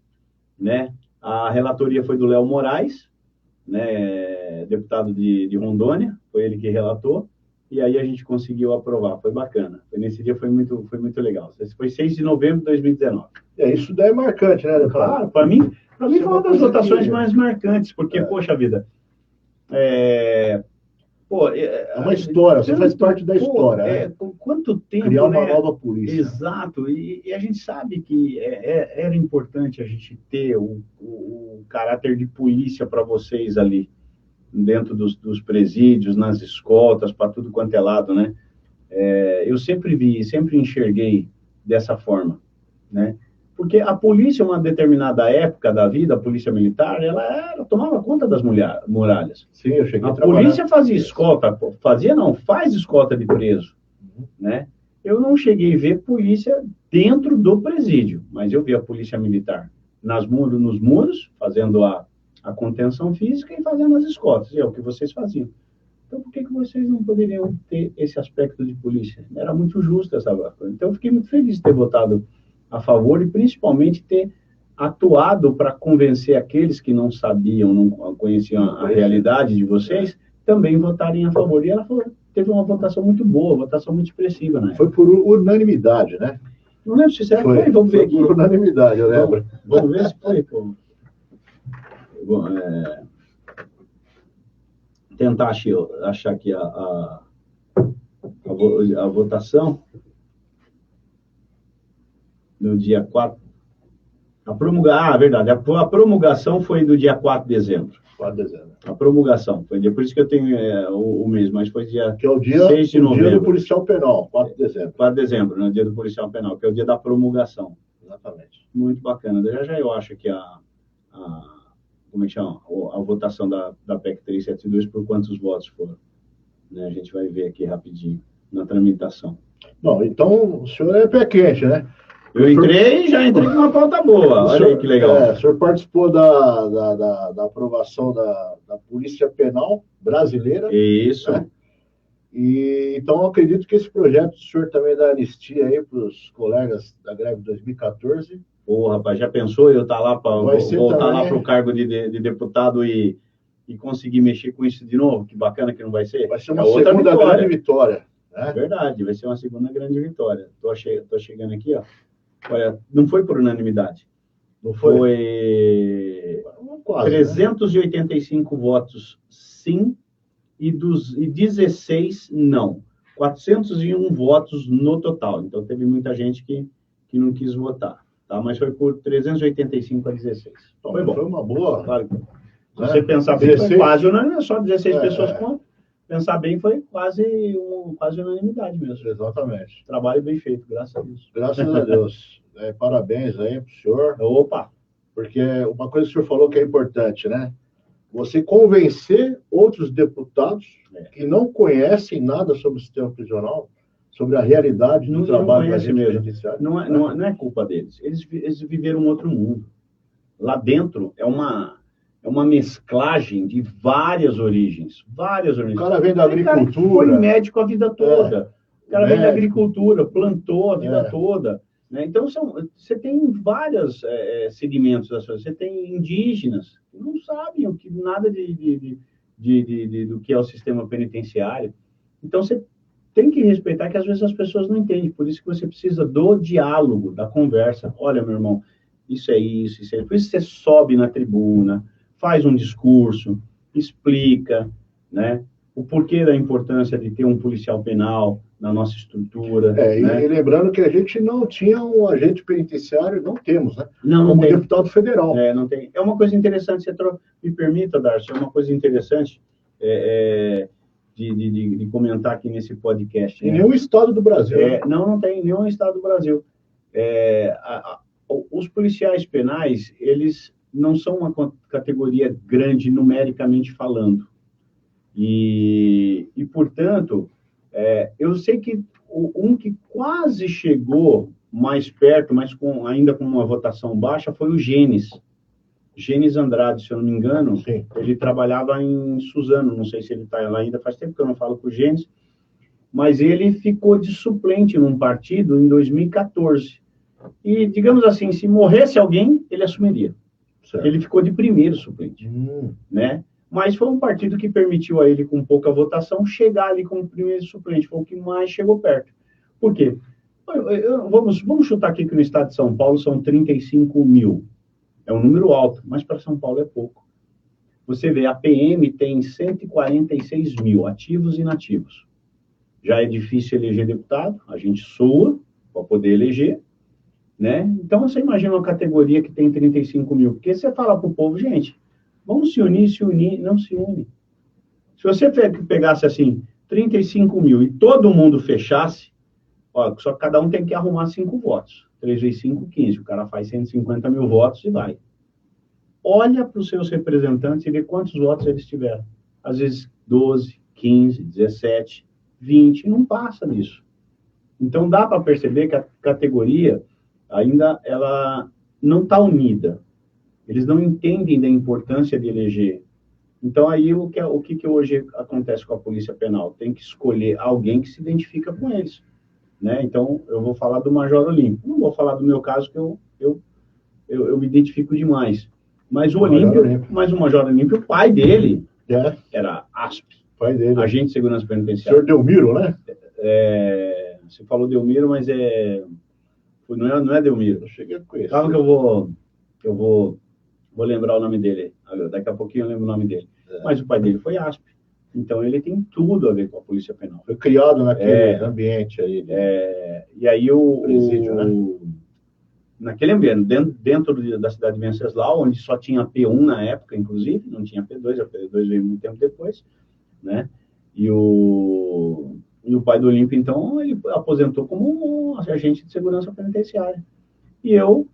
S2: né? A relatoria foi do Léo Moraes, né, deputado de Rondônia, foi ele que relatou, e aí a gente conseguiu aprovar, foi bacana. Nesse dia foi muito legal. Esse foi 6 de novembro de 2019.
S1: Isso daí é marcante, né?
S2: Claro, para mim foi uma das votações mais marcantes, porque, poxa vida, é
S1: uma história, você faz parte da história. Né?
S2: Quanto tempo,
S1: criar uma nova polícia.
S2: Exato, e a gente sabe que era importante a gente ter o caráter de polícia para vocês ali, dentro dos presídios, nas escoltas, para tudo quanto é lado, né? Eu sempre enxerguei dessa forma, né? Porque a polícia, uma determinada época da vida, a polícia militar, ela tomava conta das muralhas.
S1: Sim, eu cheguei
S2: a polícia fazia escolta, faz escolta de preso, né? Eu não cheguei a ver polícia dentro do presídio, mas eu vi a polícia militar nos muros, fazendo a contenção física e fazendo as escoltas, é o que vocês faziam. Então, por que vocês não poderiam ter esse aspecto de polícia? Era muito justo essa coisa. Então, eu fiquei muito feliz de ter votado a favor e, principalmente, ter atuado para convencer aqueles que não sabiam, não conheciam a realidade de vocês, também votarem a favor. E ela teve uma votação muito boa, votação muito expressiva, né?
S1: Foi por unanimidade, né?
S2: Não lembro se foi, vamos ver aqui.
S1: Por unanimidade, eu lembro.
S2: Vamos ver se foi, pô. Bom, tentar achar aqui a votação no dia 4. Verdade. A promulgação foi do dia 4 de dezembro.
S1: 4 de dezembro.
S2: A promulgação foi por isso que eu tenho o mês, mas foi dia
S1: que é o dia
S2: 6 de novembro.
S1: Dia do policial penal, 4 de dezembro.
S2: 4 de dezembro, né? Dia do policial penal, que é o dia da promulgação.
S1: Exatamente.
S2: Muito bacana. Já eu acho que como é que chama? A votação da PEC 372, por quantos votos foram. Né? A gente vai ver aqui rapidinho, na tramitação.
S1: Bom, então o senhor é pé quente, né?
S2: Eu entrei e já entrei com uma pauta boa. Olha aí que legal.
S1: O senhor participou da aprovação da Polícia Penal brasileira.
S2: Isso.
S1: Né? E, então, eu acredito que esse projeto do senhor também dá anistia aí para os colegas da greve de 2014.
S2: Pô, rapaz, já pensou eu estar lá para voltar
S1: também...
S2: lá para o cargo de deputado e conseguir mexer com isso de novo? Que bacana que não vai ser.
S1: Vai ser uma segunda grande vitória. Né?
S2: Verdade, vai ser uma segunda grande vitória. Tô chegando aqui, ó. Olha, não foi por unanimidade.
S1: Não foi?
S2: Foi quase, 385 votos sim e 16 não. 401 votos no total. Então, teve muita gente que não quis votar. Tá? Mas foi por 385 a 16.
S1: Então, foi bom. Foi uma boa.
S2: Claro que... Se você pensar bem, 16... foi quase unanimidade. Só 16 pessoas contra. Pensar bem, foi quase unanimidade mesmo.
S1: Exatamente.
S2: Trabalho bem feito, graças a Deus.
S1: Graças a Deus. Parabéns aí pro senhor.
S2: Opa!
S1: Porque uma coisa que o senhor falou que é importante, né? Você convencer outros deputados que não conhecem nada sobre o sistema prisional, sobre a realidade do trabalho da gente judiciária.
S2: Não é culpa deles. Eles viveram um outro mundo. Lá dentro é uma mesclagem de várias origens. O
S1: cara vem da agricultura.
S2: Foi médico a vida toda. O cara vem da agricultura, plantou a vida toda. Né? Então, você tem vários segmentos da sociedade. Você tem indígenas que não sabem nada do que é o sistema penitenciário. Então, você tem que respeitar que, às vezes, as pessoas não entendem. Por isso que você precisa do diálogo, da conversa. Olha, meu irmão, isso é isso. Por isso você sobe na tribuna, faz um discurso, explica, né, o porquê da importância de ter um policial penal na nossa estrutura.
S1: Né?
S2: E
S1: lembrando que a gente não tinha um agente penitenciário, não temos, né?
S2: Não tem.
S1: Deputado federal.
S2: Não tem. É uma coisa interessante, me permita, Darcio, é uma coisa interessante de comentar aqui nesse podcast.
S1: Em nenhum estado do Brasil.
S2: Não tem nenhum estado do Brasil. Os policiais penais, eles não são uma categoria grande numericamente falando. E portanto, eu sei que um que quase chegou mais perto, mas ainda com uma votação baixa, foi o Gênesis Andrade, se eu não me engano.
S1: Sim.
S2: Ele trabalhava em Suzano, não sei se ele está lá ainda, faz tempo que eu não falo com o Gênesis, mas ele ficou de suplente num partido em 2014. E, digamos assim, se morresse alguém, ele assumiria. Certo. Ele ficou de primeiro suplente, né? Mas foi um partido que permitiu a ele, com pouca votação, chegar ali como primeiro suplente. Foi o que mais chegou perto. Por quê? Vamos chutar aqui que no estado de São Paulo são 35 mil. É um número alto, mas para São Paulo é pouco. Você vê, a PM tem 146 mil, ativos e inativos. Já é difícil eleger deputado, a gente sua para poder eleger. Né? Então, você imagina uma categoria que tem 35 mil. Porque você fala para o povo, gente, vamos se unir, não se une. Se você pegasse, assim, 35 mil e todo mundo fechasse, só que cada um tem que arrumar 5 votos. 3 vezes 5, 15. O cara faz 150 mil votos e vai. Olha para os seus representantes e vê quantos votos eles tiveram. Às vezes, 12, 15, 17, 20, não passa disso. Então, dá para perceber que a categoria ainda ela não está unida. Eles não entendem da importância de eleger. Então, aí, o que hoje acontece com a Polícia Penal? Tem que escolher alguém que se identifica com eles. Né? Então, eu vou falar do Major Olímpio. Não vou falar do meu caso, que eu me identifico demais. Mas o Major Olímpio, o pai dele era ASP.
S1: Pai dele.
S2: Agente de Segurança Penitenciária.
S1: Senhor Delmiro, né?
S2: Você falou Delmiro, mas não é Delmiro.
S1: Eu cheguei a conhecer.
S2: Calma que eu vou lembrar o nome dele. Daqui a pouquinho eu lembro o nome dele. Mas o pai dele foi ASP. Então, ele tem tudo a ver com a Polícia Penal.
S1: Foi criado naquele ambiente aí.
S2: E aí,
S1: presídio, né?
S2: Naquele ambiente, dentro da cidade de Venceslau, onde só tinha P1 na época, inclusive, não tinha P2, a P2 veio muito tempo depois, né? E o pai do Olímpio, então, ele aposentou como um agente de segurança penitenciária. E eu,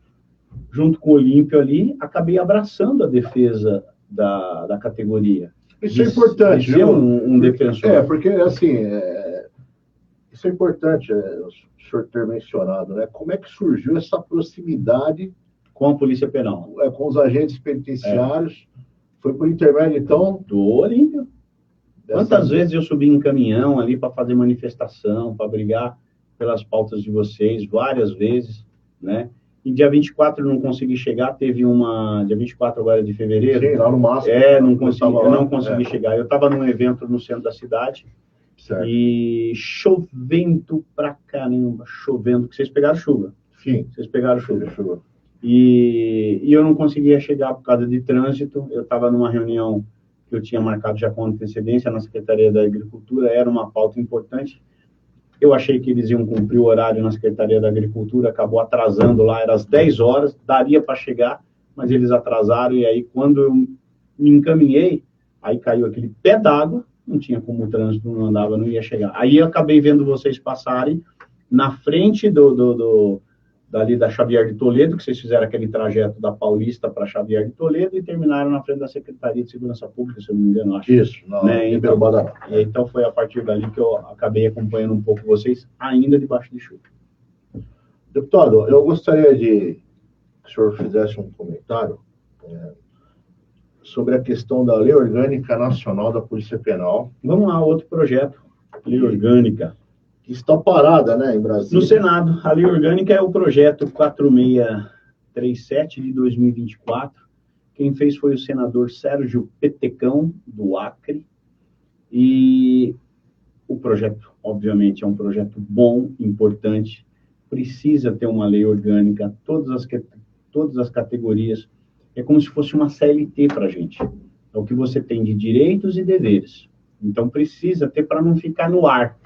S2: junto com o Olímpio ali, acabei abraçando a defesa da categoria.
S1: Isso é importante,
S2: viu? Um defensor.
S1: Porque, assim, Isso é importante, o senhor ter mencionado, né? Como é que surgiu essa proximidade
S2: com a Polícia Penal?
S1: Com os agentes penitenciários? Foi por intermédio, então,
S2: do Olímpio. Quantas vezes eu subi em caminhão ali para fazer manifestação, para brigar pelas pautas de vocês, várias vezes, né? E dia 24 eu não consegui chegar, teve uma... Dia 24 agora de fevereiro.
S1: Sim, lá no máximo.
S2: Eu não consegui chegar. Eu estava num evento no centro da cidade, certo. E chovendo pra caramba, chovendo, porque vocês pegaram chuva.
S1: Sim.
S2: Vocês pegaram chuva. E eu não conseguia chegar por causa de trânsito. Eu estava numa reunião que eu tinha marcado já com antecedência na Secretaria da Agricultura, era uma pauta importante. Eu achei que eles iam cumprir o horário na Secretaria da Agricultura, acabou atrasando lá, era às 10 horas, daria para chegar, mas eles atrasaram, e aí quando eu me encaminhei, aí caiu aquele pé d'água, não tinha como o trânsito não andava, não ia chegar. Aí eu acabei vendo vocês passarem na frente dali da Xavier de Toledo, que vocês fizeram aquele trajeto da Paulista para Xavier de Toledo e terminaram na frente da Secretaria de Segurança Pública, se eu não me engano, acho.
S1: Isso,
S2: né? Então foi a partir dali que eu acabei acompanhando um pouco vocês, ainda debaixo de chuva.
S1: Deputado, eu gostaria que o senhor fizesse um comentário sobre a questão da Lei Orgânica Nacional da Polícia Penal.
S2: Vamos lá, outro projeto, Lei Orgânica.
S1: Está parada, né, em Brasília.
S2: No Senado, a Lei Orgânica é o projeto 4637 de 2024. Quem fez foi o senador Sérgio Petecão, do Acre. E o projeto, obviamente, é um projeto bom, importante. Precisa ter uma lei orgânica, todas as categorias. É como se fosse uma CLT para a gente. É o que você tem de direitos e deveres. Então, precisa ter para não ficar no ar.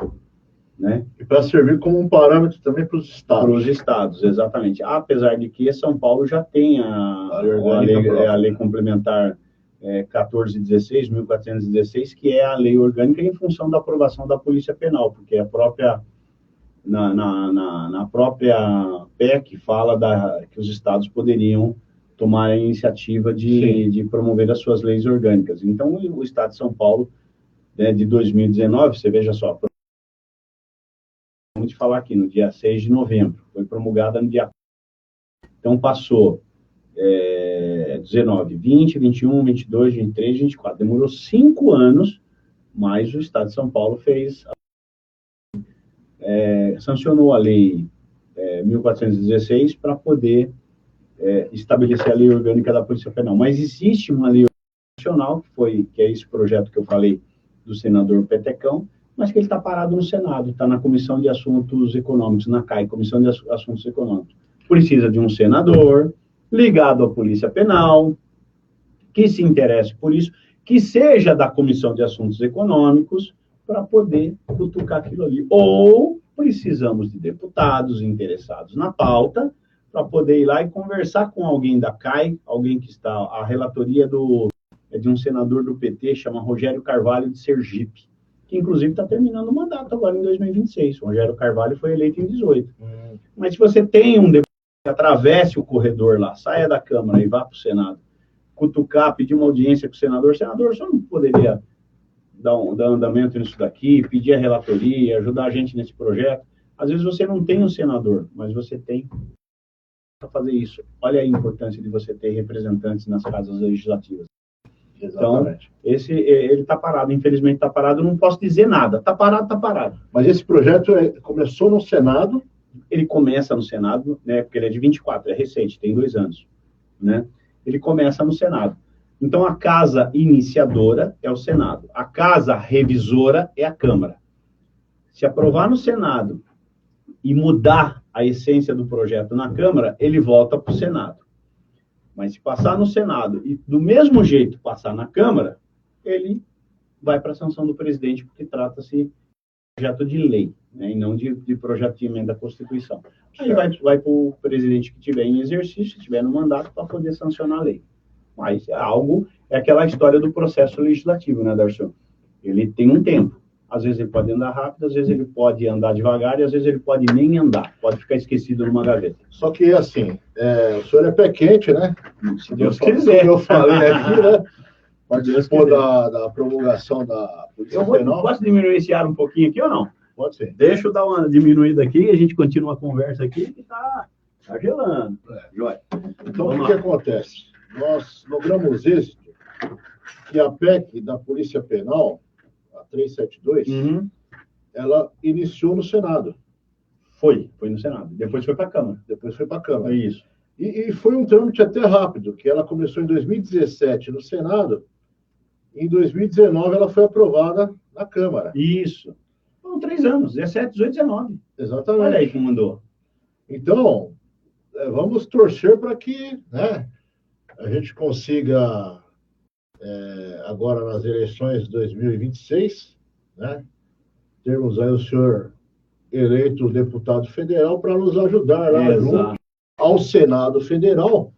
S2: Né?
S1: E para servir como um parâmetro também para os estados.
S2: Para os estados, exatamente. Apesar de que São Paulo já tem a lei complementar 1416, que é a lei orgânica em função da aprovação da Polícia Penal, porque a própria, na própria PEC fala que os estados poderiam tomar a iniciativa de promover as suas leis orgânicas. Então, o estado de São Paulo, né, de 2019, você veja só, de falar aqui, no dia 6 de novembro, foi promulgada no dia... Então, passou 19, 20, 21, 22, 23, 24. Demorou 5 anos, mas o Estado de São Paulo sancionou a Lei 1416 para poder estabelecer a Lei Orgânica da Polícia Penal. Mas existe uma Lei Nacional, que é esse projeto que eu falei do senador Petecão, mas que ele está parado no Senado, está na Comissão de Assuntos Econômicos, na CAI, Comissão de Assuntos Econômicos. Precisa de um senador ligado à Polícia Penal, que se interesse por isso, que seja da Comissão de Assuntos Econômicos, para poder cutucar aquilo ali. Ou precisamos de deputados interessados na pauta, para poder ir lá e conversar com alguém da CAI, alguém que está... A relatoria de um senador do PT, chama Rogério Carvalho, de Sergipe, que inclusive está terminando o mandato agora em 2026. O Rogério Carvalho foi eleito em 2018. Mas se você tem um deputado que atravesse o corredor lá, saia da Câmara e vá para o Senado, cutucar, pedir uma audiência com o senador, só não poderia dar andamento nisso daqui, pedir a relatoria, ajudar a gente nesse projeto. Às vezes você não tem um senador, mas você tem para fazer isso. Olha a importância de você ter representantes nas casas legislativas.
S1: Exatamente.
S2: Então, ele está parado, infelizmente está parado, eu não posso dizer nada, está parado.
S1: Mas esse projeto começou no Senado?
S2: Ele começa no Senado, né, porque ele é de 24, é recente, tem 2 anos, né? Ele começa no Senado. Então, a casa iniciadora é o Senado, a casa revisora é a Câmara. Se aprovar no Senado e mudar a essência do projeto na Câmara, ele volta para o Senado. Mas se passar no Senado e do mesmo jeito passar na Câmara, ele vai para a sanção do presidente, porque trata-se de projeto de lei, né, e não de projeto de emenda à Constituição. Aí vai para o presidente que estiver em exercício, estiver no mandato, para poder sancionar a lei. Mas é aquela história do processo legislativo, né, Darcio? Ele tem um tempo. Às vezes ele pode andar rápido, às vezes ele pode andar devagar e às vezes ele pode nem andar, pode ficar esquecido numa gaveta.
S1: Só que, assim, o senhor é pé quente, né?
S2: Se Deus quiser.
S1: Eu falei aqui, né? Participou da promulgação da Polícia Penal.
S2: Posso diminuir esse ar um pouquinho aqui ou não?
S1: Pode ser.
S2: Deixa eu dar uma diminuída aqui e a gente continua a conversa aqui, que tá gelando. Joia.
S1: Então, o que acontece? Nós logramos êxito que a PEC da Polícia Penal, a 372, ela iniciou no Senado.
S2: Foi no Senado. Depois foi para a Câmara.
S1: Depois foi para a Câmara.
S2: Isso.
S1: E foi um trâmite até rápido, que ela começou em 2017 no Senado, e em 2019 ela foi aprovada na Câmara.
S2: Isso. Foram 3 anos, 17, 18, 19.
S1: Exatamente.
S2: Olha aí como andou.
S1: Então, vamos torcer para que, né, a gente consiga, agora nas eleições de 2026, né, termos aí o senhor eleito deputado federal para nos ajudar lá junto ao Senado Federal,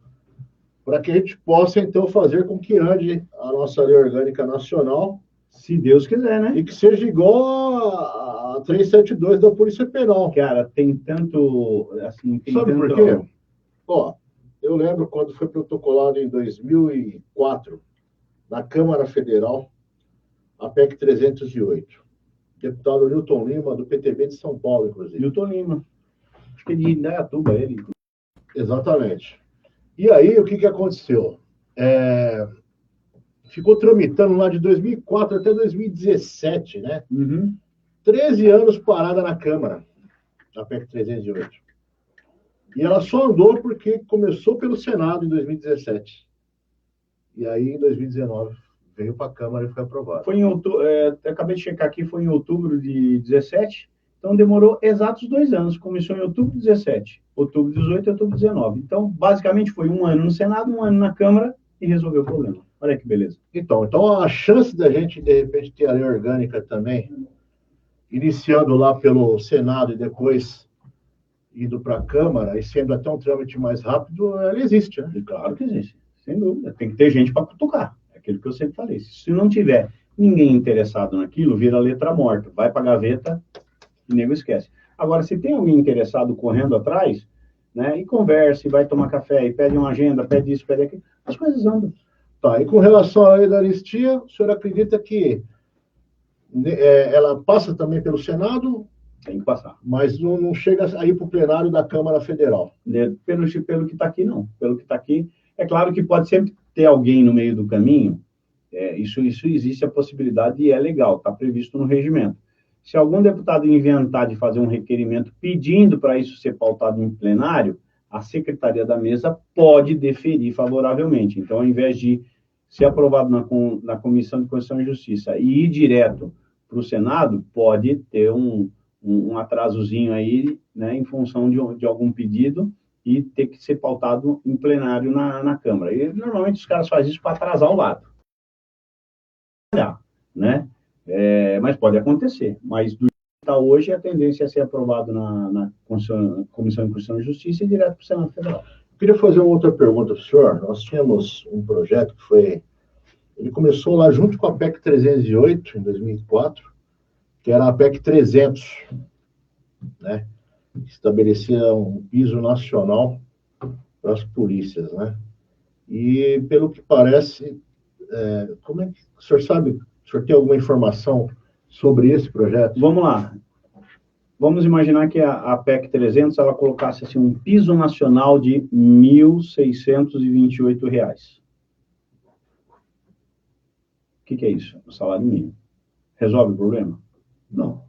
S1: para que a gente possa, então, fazer com que ande a nossa lei orgânica nacional,
S2: se Deus quiser, né?
S1: E que seja igual a 372 da Polícia Penal.
S2: Cara, tem tanto, assim...
S1: Sabe por quê? Ó, eu lembro quando foi protocolado em 2004, na Câmara Federal, a PEC 308. Deputado Newton Lima, do PTB de São Paulo, inclusive.
S2: Newton Lima. Acho que é de Indaiatuba, ele.
S1: Exatamente. E aí, o que aconteceu? Ficou tramitando lá de 2004 até 2017, né? 13 anos parada na Câmara, a PEC 308. E ela só andou porque começou pelo Senado em 2017. E aí, em 2019, veio para a Câmara e foi aprovada.
S2: Foi em outubro, acabei de checar aqui, foi em outubro de 17, então demorou exatos 2 anos. Começou em outubro de 17, outubro de 18 e outubro de 19. Então, basicamente, foi 1 ano no Senado, 1 ano na Câmara e resolveu o problema. Olha que beleza.
S1: Então a chance da gente, de repente, ter a lei orgânica também, iniciando lá pelo Senado e depois indo para a Câmara, e sendo até um trâmite mais rápido, ela existe, né?
S2: E claro que existe, sem dúvida. Tem que ter gente para cutucar. É aquilo que eu sempre falei. Se não tiver ninguém interessado naquilo, vira letra morta. Vai para a gaveta e nego esquece. Agora, se tem alguém interessado correndo atrás, né, e conversa, e vai tomar café, e pede uma agenda, pede isso, pede aquilo, as coisas andam.
S1: Tá, e com relação à lei da anistia, o senhor acredita que ela passa também pelo Senado?
S2: Tem que passar.
S1: Mas não chega a ir para o plenário da Câmara Federal?
S2: Pelo que está aqui, não. Pelo que está aqui, é claro que pode sempre ter alguém no meio do caminho, isso existe a possibilidade e é legal, está previsto no regimento. Se algum deputado inventar de fazer um requerimento pedindo para isso ser pautado em plenário, a Secretaria da Mesa pode deferir favoravelmente. Então, ao invés de ser aprovado na Comissão de Constituição e Justiça e ir direto para o Senado, pode ter um atrasozinho aí, né, em função de algum pedido e ter que ser pautado em plenário na Câmara. E, normalmente, os caras fazem isso para atrasar o lado. Né? Mas pode acontecer. Mas do que está hoje, a tendência é ser aprovado na Comissão de Constituição e Justiça e direto para o Senado Federal.
S1: Eu queria fazer uma outra pergunta para o senhor. Nós tínhamos um projeto que foi... Ele começou lá junto com a PEC 308, em 2004, que era a PEC 300, né? Estabelecia um piso nacional para as polícias, né? E, pelo que parece, como é que o senhor sabe, o senhor tem alguma informação sobre esse projeto?
S2: Vamos lá. Vamos imaginar que a PEC 300, ela colocasse assim, um piso nacional de R$ 1.628. O que é isso? O salário mínimo. Resolve o problema? Não.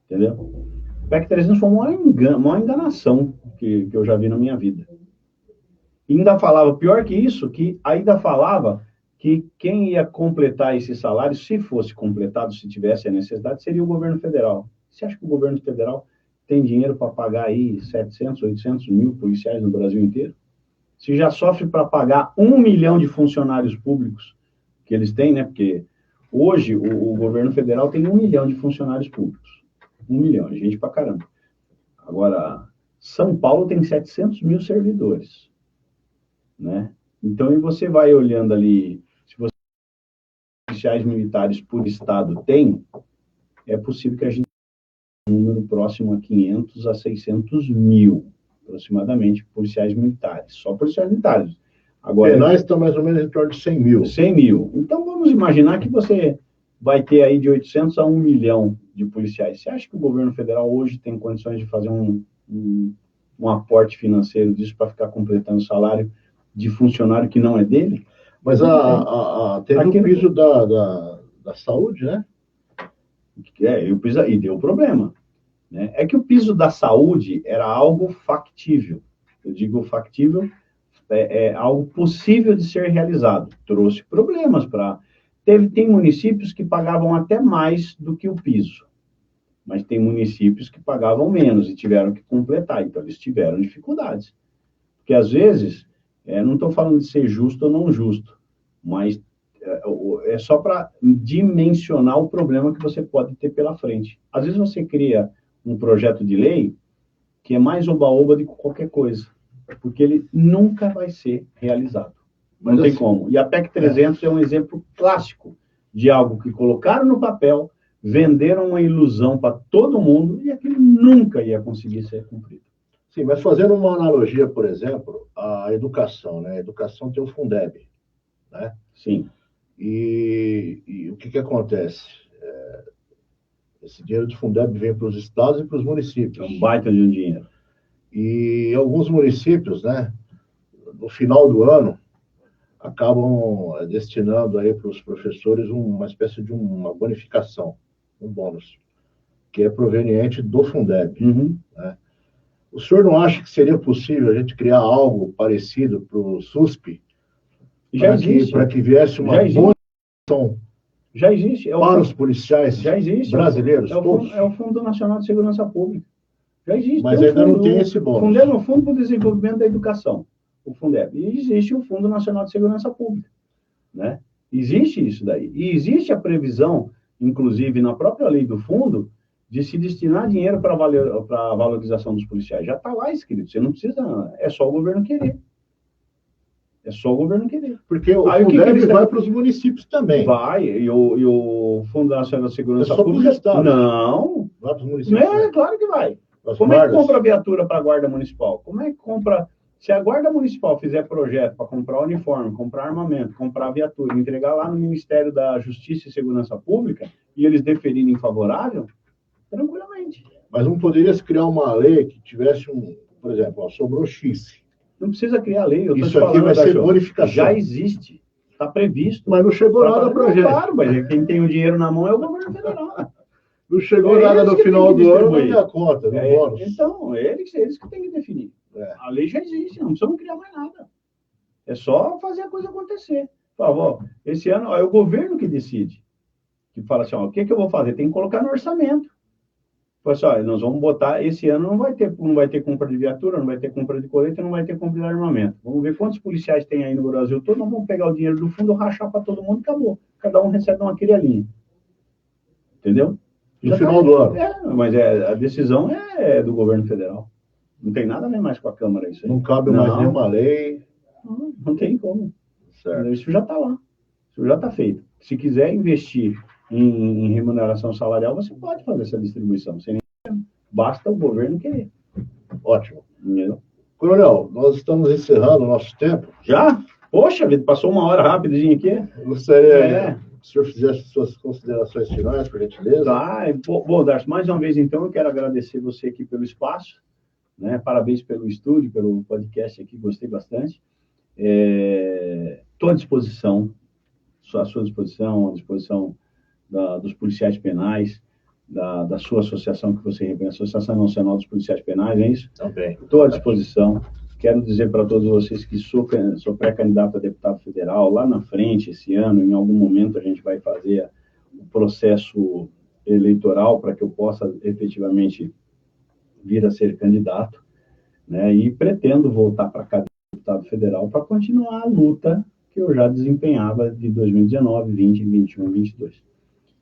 S2: Entendeu? A PEC 300 foi uma enganação que eu já vi na minha vida. E ainda falava, pior que isso, que ainda falava que quem ia completar esse salário, se fosse completado, se tivesse a necessidade, seria o governo federal. Você acha que o governo federal tem dinheiro para pagar aí 700, 800 mil policiais no Brasil inteiro? Se já sofre para pagar 1 milhão de funcionários públicos que eles têm, né? Porque hoje o governo federal tem 1 milhão de funcionários públicos. 1 milhão, é gente pra caramba. Agora, São Paulo tem 700 mil servidores, né? Então, e você vai olhando ali, se você policiais militares por estado tem, é possível que a gente tenha um número próximo a 500 a 600 mil, aproximadamente, policiais militares. Só policiais militares. Agora,
S1: penais estão mais ou menos em torno de 100 mil.
S2: 100 mil. Então, vamos imaginar que você vai ter aí de 800 a 1 milhão de policiais. Você acha que o governo federal hoje tem condições de fazer um aporte financeiro disso para ficar completando o salário de funcionário que não é dele?
S1: Mas teve o piso da saúde, né?
S2: E deu problema. Né? É que o piso da saúde era algo factível. Eu digo factível, é algo possível de ser realizado. Trouxe problemas para... Tem municípios que pagavam até mais do que o piso, mas tem municípios que pagavam menos e tiveram que completar, então eles tiveram dificuldades. Porque, às vezes, não estou falando de ser justo ou não justo, mas é só para dimensionar o problema que você pode ter pela frente. Às vezes você cria um projeto de lei que é mais oba-oba do que qualquer coisa, porque ele nunca vai ser realizado. Não tem como. E a PEC 300 é um exemplo clássico de algo que colocaram no papel, venderam uma ilusão para todo mundo e aquilo nunca ia conseguir ser cumprido.
S1: Sim, mas fazendo uma analogia, por exemplo, a educação, né? A educação tem o Fundeb, né?
S2: Sim.
S1: E o que acontece? Esse dinheiro do Fundeb vem para os estados e para os municípios.
S2: É um baita de um dinheiro.
S1: E alguns municípios, né, no final do ano, acabam destinando aí para os professores uma espécie de uma bonificação, um bônus, que é proveniente do Fundeb.
S2: Uhum.
S1: Né? O senhor não acha que seria possível a gente criar algo parecido para o SUSP? Para que viesse uma bonificação
S2: já existe.
S1: Para os policiais brasileiros?
S2: É o Fundo Nacional de Segurança Pública. Já existe.
S1: Mas ainda não tem esse bônus.
S2: O Fundeb é o Fundo para o Desenvolvimento da Educação. O Fundeb. E existe o Fundo Nacional de Segurança Pública. Né? Existe isso daí. E existe a previsão, inclusive na própria lei do fundo, de se destinar dinheiro para a valorização dos policiais. Já está lá escrito. Você não precisa... É só o governo querer. É só o governo querer.
S1: Porque o Fundeb vai para os municípios também.
S2: Vai, e o Fundo Nacional de Segurança Pública...
S1: Não. Vai para os municípios.
S2: Claro que vai. Como é que compra viatura para a Guarda Municipal? Como é que compra... Se a Guarda Municipal fizer projeto para comprar uniforme, comprar armamento, comprar viatura, entregar lá no Ministério da Justiça e Segurança Pública, e eles deferirem favorável, tranquilamente.
S1: Mas não poderia se criar uma lei que tivesse por exemplo, sobrou X.
S2: Não precisa criar lei.
S1: Isso aqui vai ser bonificação.
S2: Já existe. Está previsto.
S1: Mas não chegou nada para a gente.
S2: Claro, mas quem tem o dinheiro na mão é o governo federal.
S1: Não chegou nada no final do ano, não dá conta, no bônus.
S2: Então, eles que têm que definir. A lei já existe, não precisamos criar mais nada. É só fazer a coisa acontecer. Por favor, esse ano é o governo que decide. Que fala assim, o que eu vou fazer? Tem que colocar no orçamento. Fala assim, nós vamos botar, esse ano não vai ter compra de viatura, não vai ter compra de colete, não vai ter compra de armamento. Vamos ver quantos policiais tem aí no Brasil todo, nós vamos pegar o dinheiro do fundo, rachar para todo mundo e acabou. Cada um recebe uma quilhalinha. Entendeu?
S1: No final do ano.
S2: Mas a decisão é do governo federal. Não tem nada a ver mais com a Câmara isso aí.
S1: Não cabe mais nenhuma lei.
S2: Não tem como.
S1: Certo.
S2: Isso já está lá. Isso já está feito. Se quiser investir em remuneração salarial, você pode fazer essa distribuição. Basta o governo querer.
S1: Ótimo.
S2: Entendeu?
S1: Coronel, nós estamos encerrando o nosso tempo.
S2: Já? Poxa vida, passou uma hora rapidinho aqui.
S1: Eu gostaria que o senhor fizesse suas considerações finais, por gentileza.
S2: Bom, Darcy, mais uma vez, então, eu quero agradecer você aqui pelo espaço. Né? Parabéns pelo estúdio, pelo podcast aqui, gostei bastante. Estou à disposição, à sua disposição, à disposição dos policiais penais, da sua associação que você representa, Associação Nacional dos Policiais Penais, é isso?
S1: Também.
S2: Estou à disposição. Quero dizer para todos vocês que sou pré-candidato a deputado federal. Lá na frente, esse ano, em algum momento, a gente vai fazer o processo eleitoral para que eu possa efetivamente vir a ser candidato, né? E pretendo voltar para cá de deputado federal para continuar a luta que eu já desempenhava de 2019, 20, 21, 22.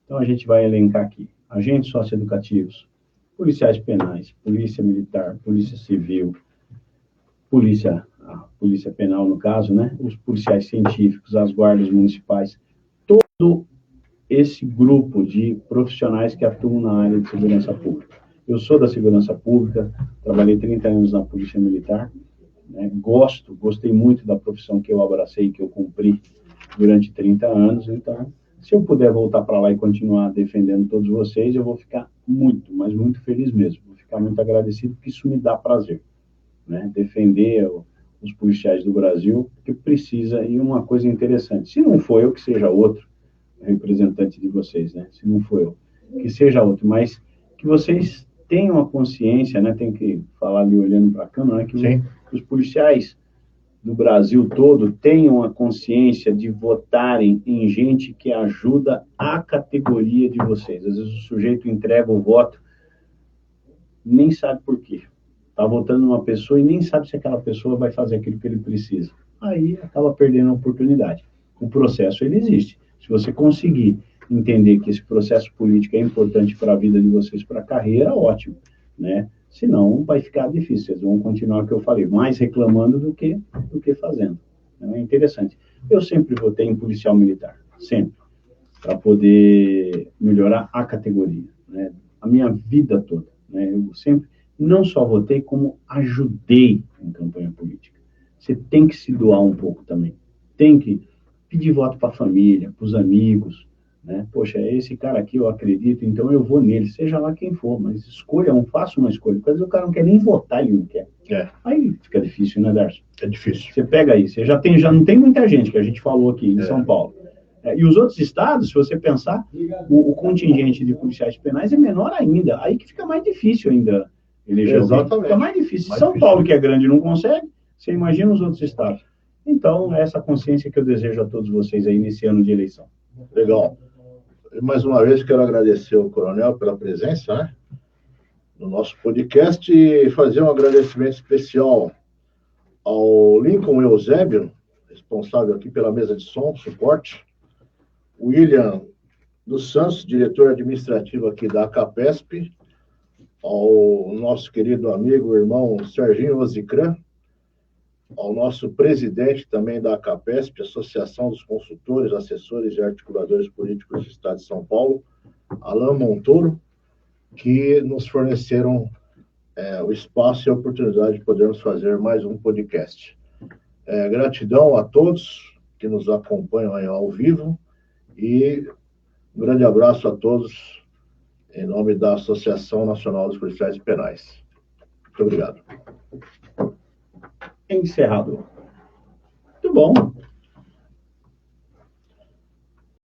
S2: Então, a gente vai elencar aqui agentes socioeducativos, policiais penais, polícia militar, polícia civil, a polícia penal, no caso, né? Os policiais científicos, as guardas municipais, todo esse grupo de profissionais que atuam na área de segurança pública. Eu sou da segurança pública, trabalhei 30 anos na polícia militar, né? Gostei muito da profissão que eu abracei, que eu cumpri durante 30 anos, então Se eu puder voltar para lá e continuar defendendo todos vocês, eu vou ficar muito, mas muito feliz mesmo. Vou ficar muito agradecido, porque isso me dá prazer, né? Defender os policiais do Brasil, que precisa, e uma coisa interessante, se não for eu, que seja outro representante de vocês, né? Se não for eu, que seja outro, mas que vocês tenham a consciência, né? Tem que falar ali olhando para a câmera, né? Que os policiais do Brasil todo tenham a consciência de votarem em gente que ajuda a categoria de vocês. Às vezes o sujeito entrega o voto, nem sabe por quê. Está votando uma pessoa e nem sabe se aquela pessoa vai fazer aquilo que ele precisa. Aí acaba perdendo a oportunidade. O processo, ele existe. Se você conseguir entender que esse processo político é importante para a vida de vocês, para a carreira, ótimo, né? Senão vai ficar difícil. Vocês vão continuar o que eu falei, mais reclamando do que fazendo. É interessante. Eu sempre votei em policial militar, sempre, para poder melhorar a categoria, né? A minha vida toda, né? Eu sempre não só votei, como ajudei em campanha política. Você tem que se doar um pouco também. Tem que pedir voto para a família, para os amigos, né? Poxa, esse cara aqui eu acredito, então eu vou nele, seja lá quem for, mas escolha faça uma escolha. Porque às vezes o cara não quer nem votar, ele não quer. Aí fica difícil, né, Darcy?
S1: É difícil.
S2: Você pega aí, você já não tem muita gente, que a gente falou aqui em São Paulo. E os outros estados, se você pensar, o contingente de policiais penais é menor ainda. Aí que fica mais difícil ainda eleger alguém. Fica mais difícil.
S1: Mais
S2: São
S1: difícil.
S2: Paulo, que é grande, não consegue. Você imagina os outros estados. Então, é essa consciência que eu desejo a todos vocês aí nesse ano de eleição.
S1: Legal. Mais uma vez, quero agradecer ao Coronel pela presença, né, no nosso podcast e fazer um agradecimento especial ao Lincoln Eusébio, responsável aqui pela mesa de som, suporte, William dos Santos, diretor administrativo aqui da ACAPESP, ao nosso querido amigo, irmão Serginho Ozicran, ao nosso presidente também da ACAPESP, Associação dos Consultores, Assessores e Articuladores Políticos do Estado de São Paulo, Alain Montoro, que nos forneceram o espaço e a oportunidade de podermos fazer mais um podcast. Gratidão a todos que nos acompanham aí ao vivo e um grande abraço a todos em nome da Associação Nacional dos Policiais Penais. Muito obrigado.
S2: Encerrado. Muito bom.